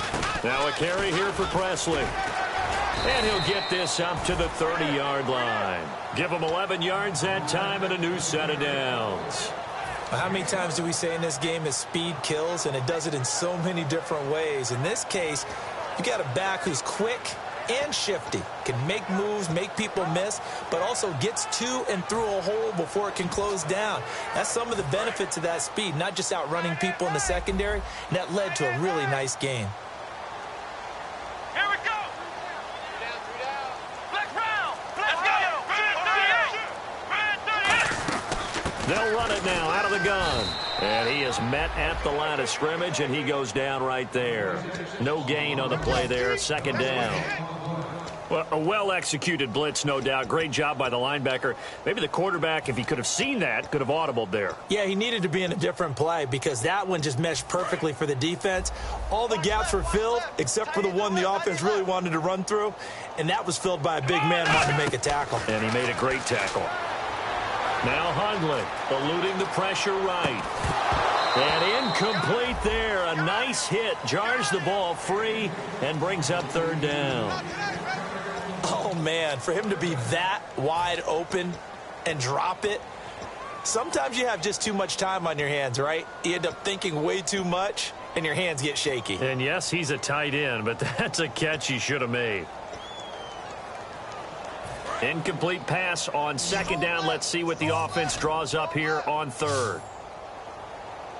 Now a carry here for Presley. And he'll get this up to the 30-yard line. Give him 11 yards that time and a new set of downs. How many times do we say in this game that speed kills, and it does it in so many different ways? In this case, you got a back who's quick and shifty, can make moves, make people miss, but also gets to and through a hole before it can close down. That's some of the benefits of that speed, not just outrunning people in the secondary, and that led to a really nice game. Here we go. 3 down. Flex round. Let's go. They'll run it now out of the gun. And he is met at the line of scrimmage, and he goes down right there. No gain on the play there, 2nd down. Well, a well-executed blitz, no doubt. Great job by the linebacker. Maybe the quarterback, if he could have seen that, could have audibled there. Yeah, he needed to be in a different play because that one just meshed perfectly for the defense. All the gaps were filled except for the one the offense really wanted to run through, and that was filled by a big man wanting to make a tackle. And he made a great tackle. Now Hundley eluding the pressure right. And incomplete there. A nice hit. Jars the ball free and brings up 3rd down. Oh, man, for him to be that wide open and drop it. Sometimes you have just too much time on your hands, right? You end up thinking way too much, and your hands get shaky. And, yes, he's a tight end, but that's a catch he should have made. Incomplete pass on 2nd down. Let's see what the offense draws up here on 3rd.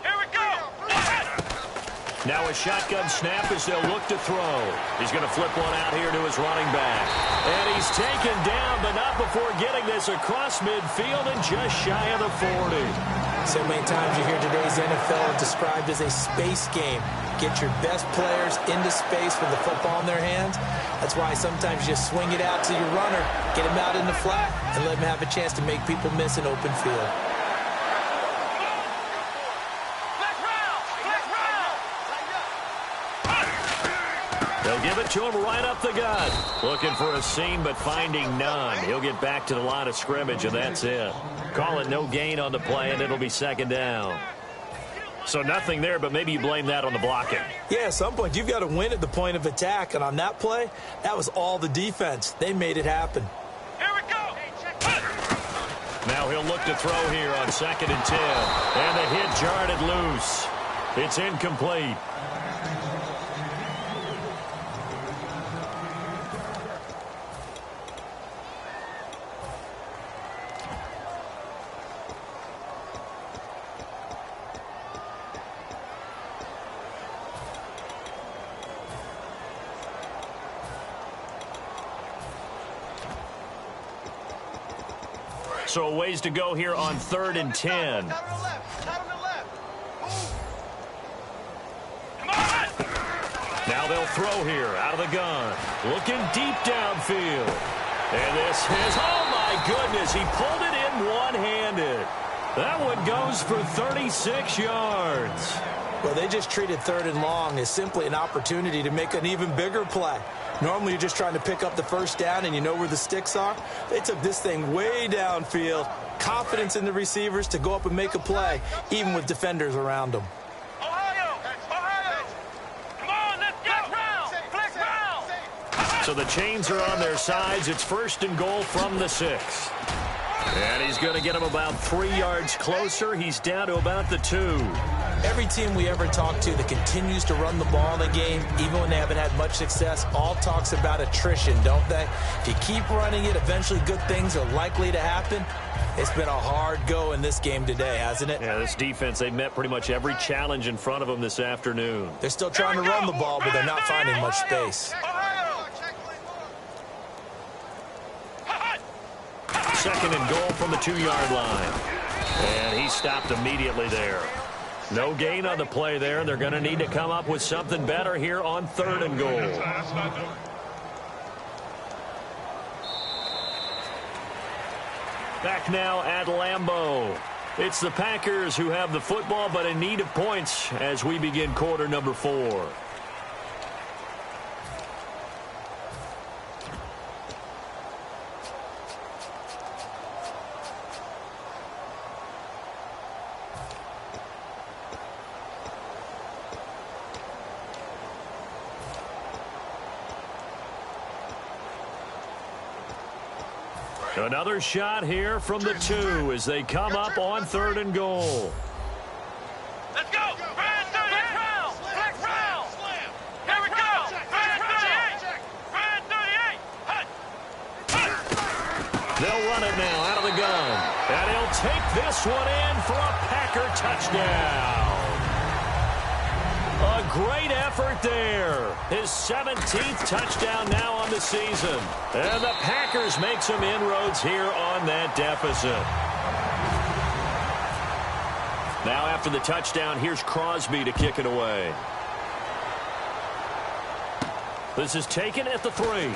Here we go. Now a shotgun snap as they'll look to throw. He's going to flip one out here to his running back. And he's taken down, but not before getting this across midfield and just shy of the 40. So many times you hear today's NFL described as a space game. Get your best players into space with the football in their hands. That's why sometimes you just swing it out to your runner, get him out in the flat, and let him have a chance to make people miss an open field. They'll give it to him right up the gut. Looking for a seam, but finding none. He'll get back to the line of scrimmage, and that's it. Call it no gain on the play, and it'll be 2nd down. So nothing there, but maybe you blame that on the blocking. Yeah, at some point, you've got to win at the point of attack. And on that play, that was all the defense. They made it happen. Here we go. Now he'll look to throw here on 2nd and 10. And the hit jarred it loose. It's incomplete. So a ways to go here on 3rd and 10. Now they'll throw here out of the gun. Looking deep downfield. And this is, oh my goodness, he pulled it in one-handed. That one goes for 36 yards. Well, they just treated 3rd and long as simply an opportunity to make an even bigger play. Normally, you're just trying to pick up the 1st down and you know where the sticks are. They took this thing way downfield. Confidence in the receivers to go up and make a play, even with defenders around them. Ohio! Ohio! Come on, let's go! Flex round! So the chains are on their sides. It's 1st and goal from the 6. And he's going to get him about 3 yards closer. He's down to about the 2. Every team we ever talk to that continues to run the ball in a game, even when they haven't had much success, all talks about attrition, don't they? If you keep running it, eventually good things are likely to happen. It's been a hard go in this game today, hasn't it? Yeah, this defense, they met pretty much every challenge in front of them this afternoon. They're still trying to run the ball, but they're not finding much space. 2nd and goal from the 2-yard line. And he stopped immediately there. No gain on the play there, and they're going to need to come up with something better here on 3rd and goal. Back now at Lambeau. It's the Packers who have the football, but in need of points as we begin quarter number 4. Another shot here from the 2 as they come up on 3rd and goal. Let's go! Brand 38! Black round! Here we go! Brand 38! Brand 38! Hut! They'll run it now out of the gun. And he'll take this one in for a Packer touchdown. A great effort there. His 17th touchdown now on the season. And the Packers make some inroads here on that deficit. Now after the touchdown, here's Crosby to kick it away. This is taken at the 3.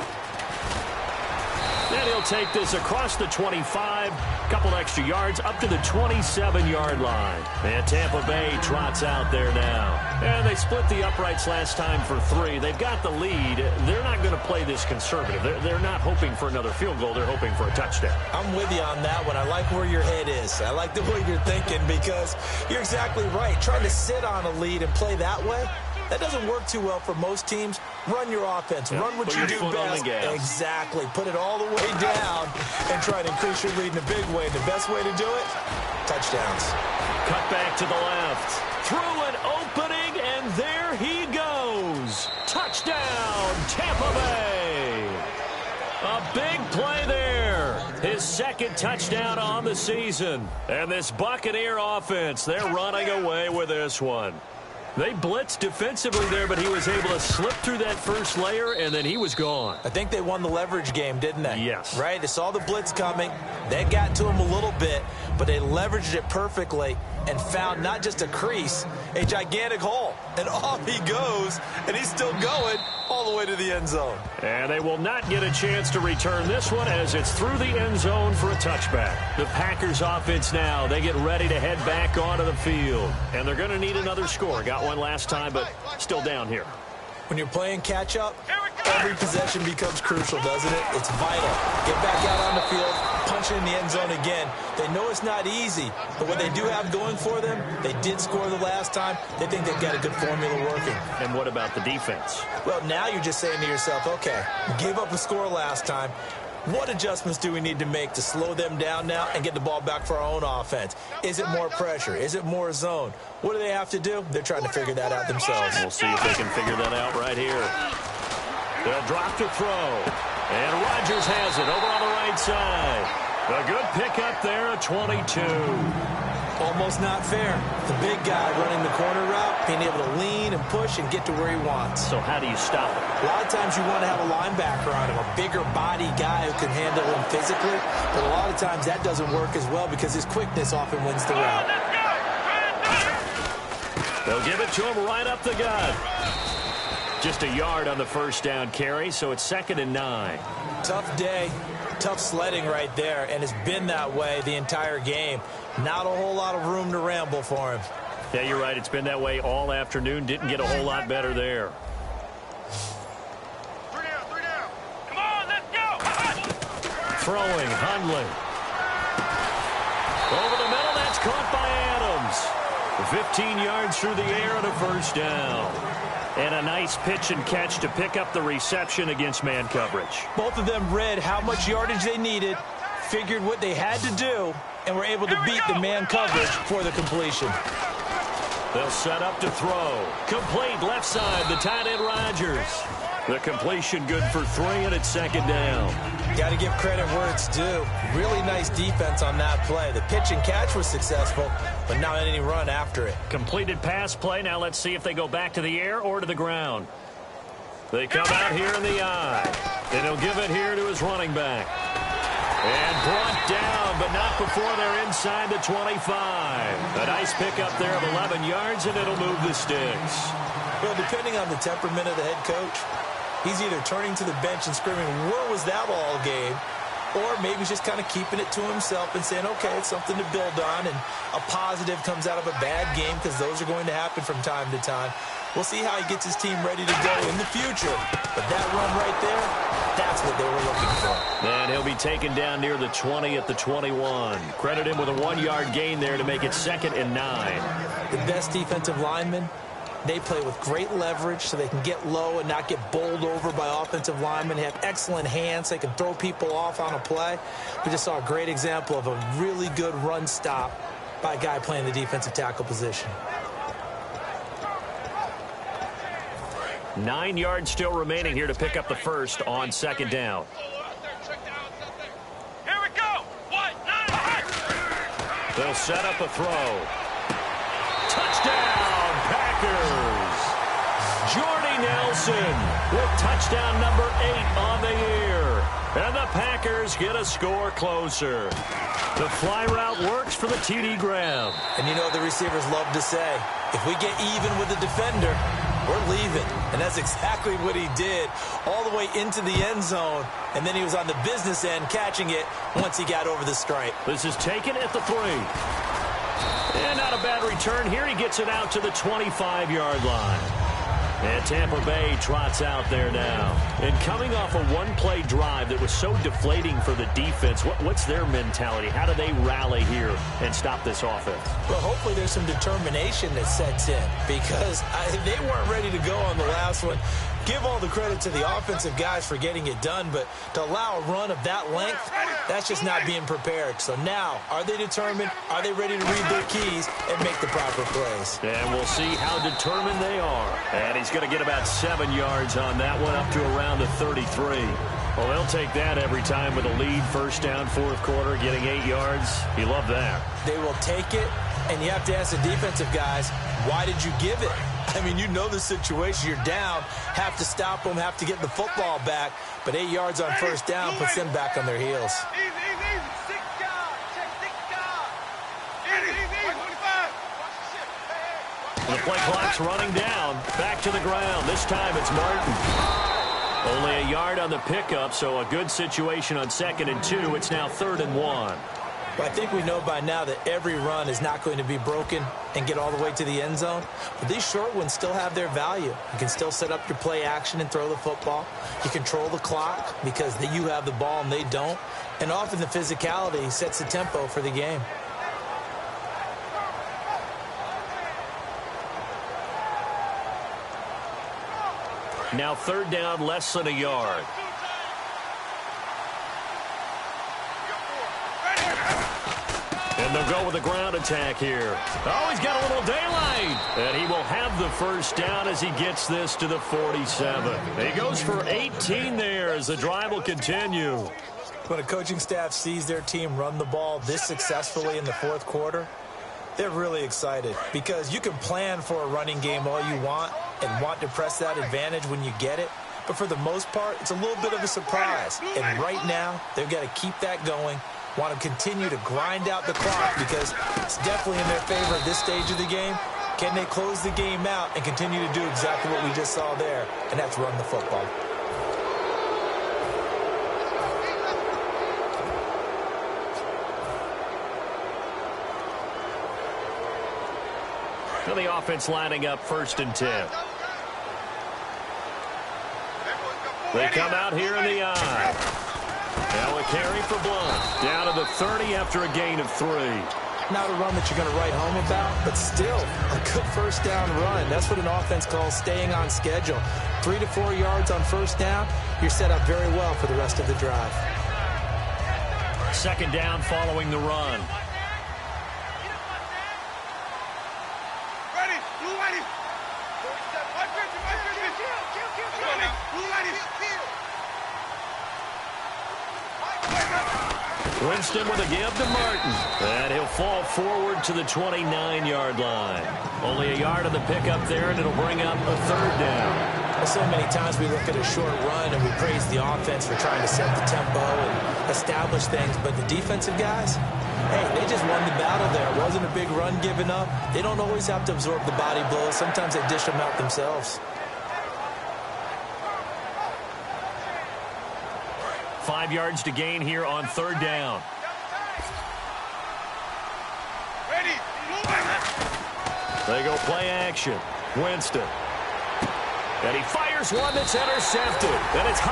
And he'll take this across the 25, couple extra yards up to the 27-yard line. And Tampa Bay trots out there now. And they split the uprights last time for 3. They've got the lead. They're not going to play this conservative. They're not hoping for another field goal. They're hoping for a touchdown. I'm with you on that one. I like where your head is. I like the way you're thinking because you're exactly right. Trying to sit on a lead and play that way, that doesn't work too well for most teams. Run your offense. Yeah, run what you do best. Exactly. Put it all the way down and try to increase your lead in a big way. The best way to do it, touchdowns. Cut back to the left. Through an opening, and there he goes. Touchdown, Tampa Bay. A big play there. His 2nd touchdown on the season. And this Buccaneer offense, they're running away with this one. They blitzed defensively there, but he was able to slip through that first layer, and then he was gone. I think they won the leverage game, didn't they? Yes. Right? They saw the blitz coming. They got to him a little bit, but they leveraged it perfectly and found not just a crease, a gigantic hole. And off he goes, and he's still going all the way to the end zone. And they will not get a chance to return this one as it's through the end zone for a touchback. The Packers offense now, they get ready to head back onto the field. And they're going to need another score. Got one last time, but still down here. When you're playing catch-up, every possession becomes crucial, doesn't it? It's vital. Get back out on the field, punch it in the end zone again. They know it's not easy, but what they do have going for them, they did score the last time. They think they've got a good formula working. And what about the defense? Well, now you're just saying to yourself, okay, we gave up a score last time. What adjustments do we need to make to slow them down now and get the ball back for our own offense? Is it more pressure? Is it more zone? What do they have to do? They're trying to figure that out themselves. We'll see if they can figure that out right here. They'll drop to throw. And Rodgers has it over on the right side. A good pickup there at 22. Almost not fair. The big guy running the corner route, being able to lean and push and get to where he wants. So how do you stop it? A lot of times you want to have a linebacker on him, a bigger body guy who can handle him physically. But a lot of times that doesn't work as well because his quickness often wins the route. They'll give it to him right up the gut. Just a yard on the first down carry, so it's 2nd and 9. Tough day, tough sledding right there, and it's been that way the entire game. Not a whole lot of room to ramble for him. Yeah, you're right. It's been that way all afternoon. Didn't get a whole lot better there. 3 down. Come on, let's go. Throwing, Hundley. Over the middle, that's caught by Adams. 15 yards through the air and a first down. And a nice pitch and catch to pick up the reception against man coverage. Both of them read how much yardage they needed, figured what they had to do, and were able to beat the man coverage for the completion. They'll set up to throw. Complete left side, the tight end Rodgers. The completion good for 3, and it's second down. Got to give credit where it's due. Really nice defense on that play. The pitch and catch was successful, but not any run after it. Completed pass play. Now let's see if they go back to the air or to the ground. They come out here in the eye. And he'll give it here to his running back. And brought down, but not before they're inside the 25. A nice pickup there of 11 yards, and it'll move the sticks. Well, depending on the temperament of the head coach, he's either turning to the bench and screaming, "Where was that all game?" Or maybe he's just kind of keeping it to himself and saying, okay, it's something to build on, and a positive comes out of a bad game, because those are going to happen from time to time. We'll see how he gets his team ready to go in the future. But that run right there, that's what they were looking for. And he'll be taken down near the 20 at the 21. Credit him with a 1-yard gain there to make it 2nd and 9. The best defensive linemen, they play with great leverage so they can get low and not get bowled over by offensive linemen. They have excellent hands. They can throw people off on a play. We just saw a great example of a really good run stop by a guy playing the defensive tackle position. 9 yards still remaining here to pick up the first on 2nd down. Here we go. 1, 9. They'll set up a throw. Touchdown, Packers. Jordy Nelson with touchdown number 8 on the year. And the Packers get a score closer. The fly route works for the TD grab. And you know the receivers love to say, if we get even with the defender, we're leaving. And that's exactly what he did, all the way into the end zone. And then he was on the business end catching it once he got over the stripe. This is taken at the 3. And not a bad return here. He gets it out to the 25-yard line. And Tampa Bay trots out there now. And coming off a one-play drive that was so deflating for the defense, what's their mentality? How do they rally here and stop this offense? Well, hopefully there's some determination that sets in, because they weren't ready to go on the last one. Give all the credit to the offensive guys for getting it done, but to allow a run of that length, that's just not being prepared. So now, are they determined? Are they ready to read their keys and make the proper plays? And we'll see how determined they are. And he's going to get about 7 yards on that one, up to around the 33. Well, they'll take that every time with a lead. First down, 4th quarter, getting 8 yards. You love that. They will take it, and you have to ask the defensive guys, why did you give it? I mean, you know the situation. You're down, have to stop them, have to get the football back, but 8 yards on first down puts them back on their heels. Easy, easy, easy. 6 guard. Check 6 guard. Easy, easy, 25. The play clock's running down. Back to the ground. This time it's Martin. Only a yard on the pickup, so a good situation on 2nd and 2. It's now 3rd and 1. But I think we know by now that every run is not going to be broken and get all the way to the end zone. But these short ones still have their value. You can still set up your play action and throw the football. You control the clock because you have the ball and they don't. And often the physicality sets the tempo for the game. Now 3rd down, less than a yard. And they'll go with a ground attack here. Oh, he's got a little daylight. And he will have the first down as he gets this to the 47. He goes for 18 there as the drive will continue. When a coaching staff sees their team run the ball this successfully in the 4th quarter, they're really excited, because you can plan for a running game all you want and want to press that advantage when you get it. But for the most part, it's a little bit of a surprise. And right now, they've got to keep that going. Want to continue to grind out the clock, because it's definitely in their favor at this stage of the game. Can they close the game out and continue to do exactly what we just saw there, and that's run the football. So the offense lining up 1st and 10. They come out here in the eye. Now a carry for Blunt. Down to the 30 after a gain of 3. Not a run that you're going to write home about, but still a good first down run. That's what an offense calls staying on schedule. 3 to 4 yards on first down, you're set up very well for the rest of the drive. Second down following the run. Ready, blue ready. Winston with a give to Martin. And he'll fall forward to the 29-yard line. Only a yard of the pickup there, and it'll bring up a third down. Well, so many times we look at a short run and we praise the offense for trying to set the tempo and establish things, but the defensive guys, hey, they just won the battle there. It wasn't a big run given up. They don't always have to absorb the body blows. Sometimes they dish them out themselves. 5 yards to gain here on third down. Ready, They go play action. Winston. And he fires one that's intercepted. And it's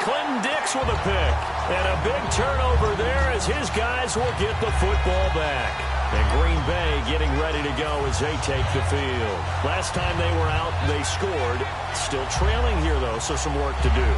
Clinton Dix with a pick. And a big turnover there as his guys will get the football back. And Green Bay getting ready to go as they take the field. Last time they were out, they scored. Still trailing here, though, so some work to do.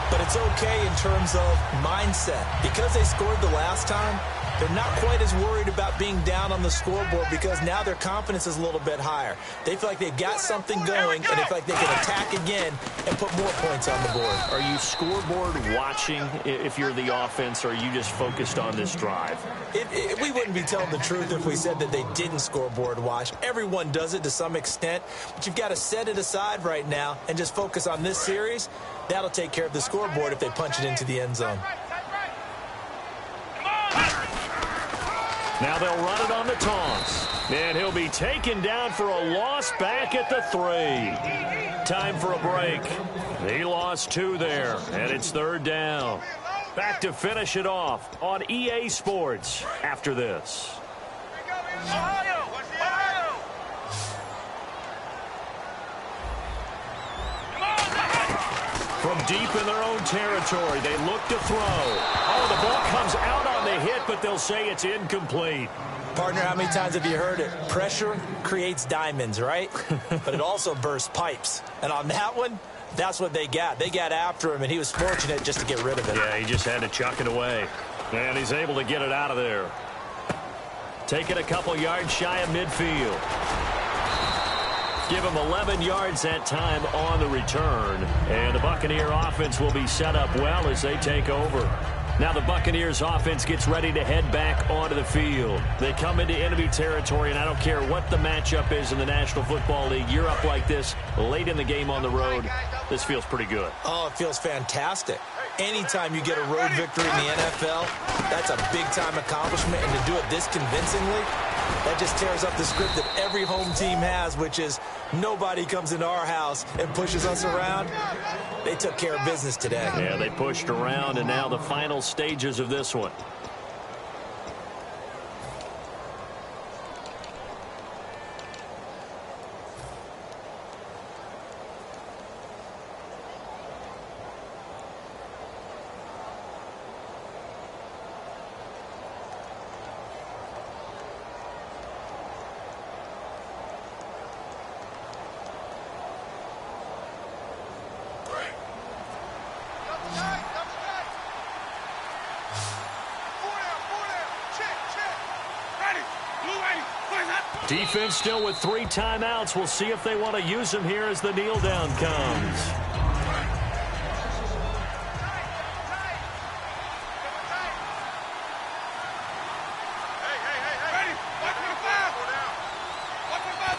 But it's okay in terms of mindset. Because they scored the last time, they're not quite as worried about being down on the scoreboard because now their confidence is a little bit higher. They feel like they've got something going, and they feel like they can attack again and put more points on the board. Are you scoreboard watching if you're the offense, or are you just focused on this drive? We wouldn't be telling the truth if we said that they didn't scoreboard watch. Everyone does it to some extent, but you've got to set it aside right now and just focus on this series. That'll take care of the scoreboard if they punch it into the end zone. Now they'll run it on the toss. And he'll be taken down for a loss back at the 3. Time for a break. He lost 2 there, and it's third down. Back to finish it off on EA Sports after this. From deep in their own territory, they look to throw. Oh, the ball comes out on the hit, but they'll say it's incomplete. Partner, how many times have you heard it? Pressure creates diamonds, right? But it also bursts pipes. And on that one, that's what they got. They got after him, and he was fortunate just to get rid of it. Yeah, he just had to chuck it away. And he's able to get it out of there. Taking a couple yards shy of midfield. Give him 11 yards that time on the return. And the Buccaneer offense will be set up well as they take over. Now the Buccaneers offense gets ready to head back onto the field. They come into enemy territory, and I don't care what the matchup is in the National Football League. You're up like this late in the game on the road. This feels pretty good. Oh, it feels fantastic. Anytime you get a road victory in the NFL, that's a big-time accomplishment. And to do it this convincingly, that just tears up the script that every home team has, which is nobody comes into our house and pushes us around. They took care of business today. Yeah, they pushed around, and now the final stages of this one. Defense still with 3 timeouts. We'll see if they want to use them here as the kneel down comes.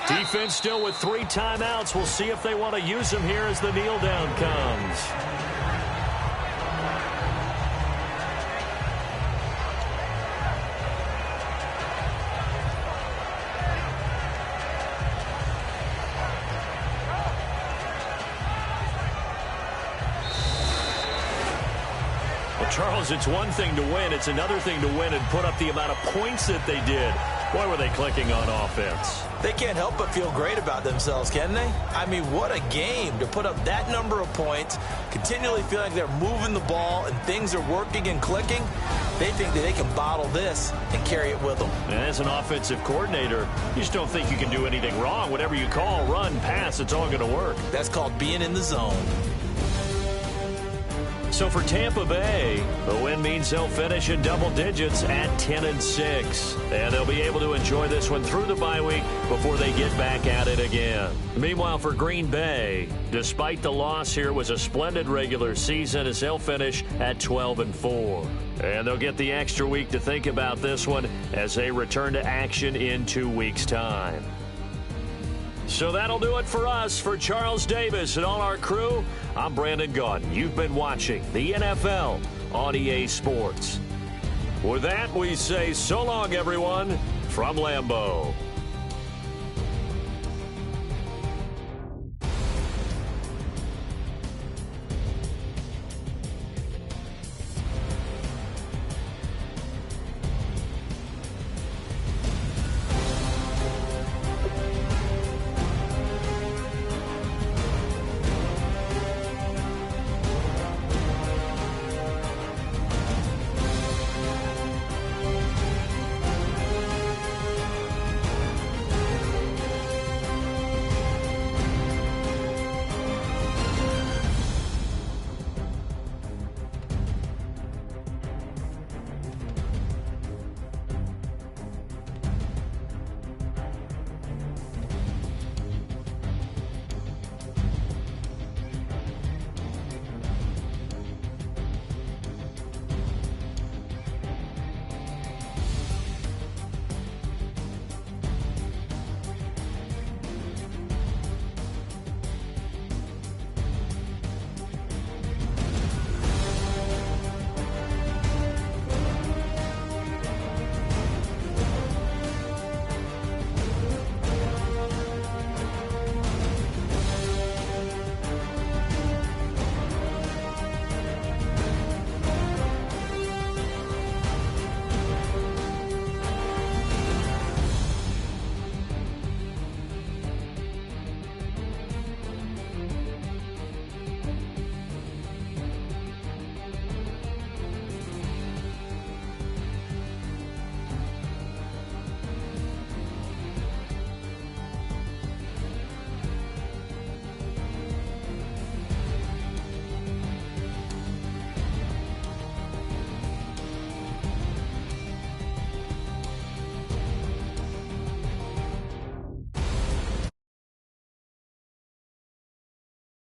Defense still with 3 timeouts. We'll see if they want to use them here as the kneel down comes. Charles, it's one thing to win. It's another thing to win and put up the amount of points that they did. Boy, were they clicking on offense. They can't help but feel great about themselves, can they? I mean, what a game to put up that number of points, continually feeling like they're moving the ball and things are working and clicking. They think that they can bottle this and carry it with them. And as an offensive coordinator, you just don't think you can do anything wrong. Whatever you call, run, pass, it's all going to work. That's called being in the zone. So for Tampa Bay, the win means they'll finish in double digits at 10-6. And they'll be able to enjoy this one through the bye week before they get back at it again. Meanwhile, for Green Bay, despite the loss here, was a splendid regular season as they'll finish at 12-4. And they'll get the extra week to think about this one as they return to action in 2 weeks' time. So that'll do it for us. For Charles Davis and all our crew, I'm Brandon Gaudin. You've been watching the NFL on EA Sports. With that, we say so long, everyone, from Lambeau.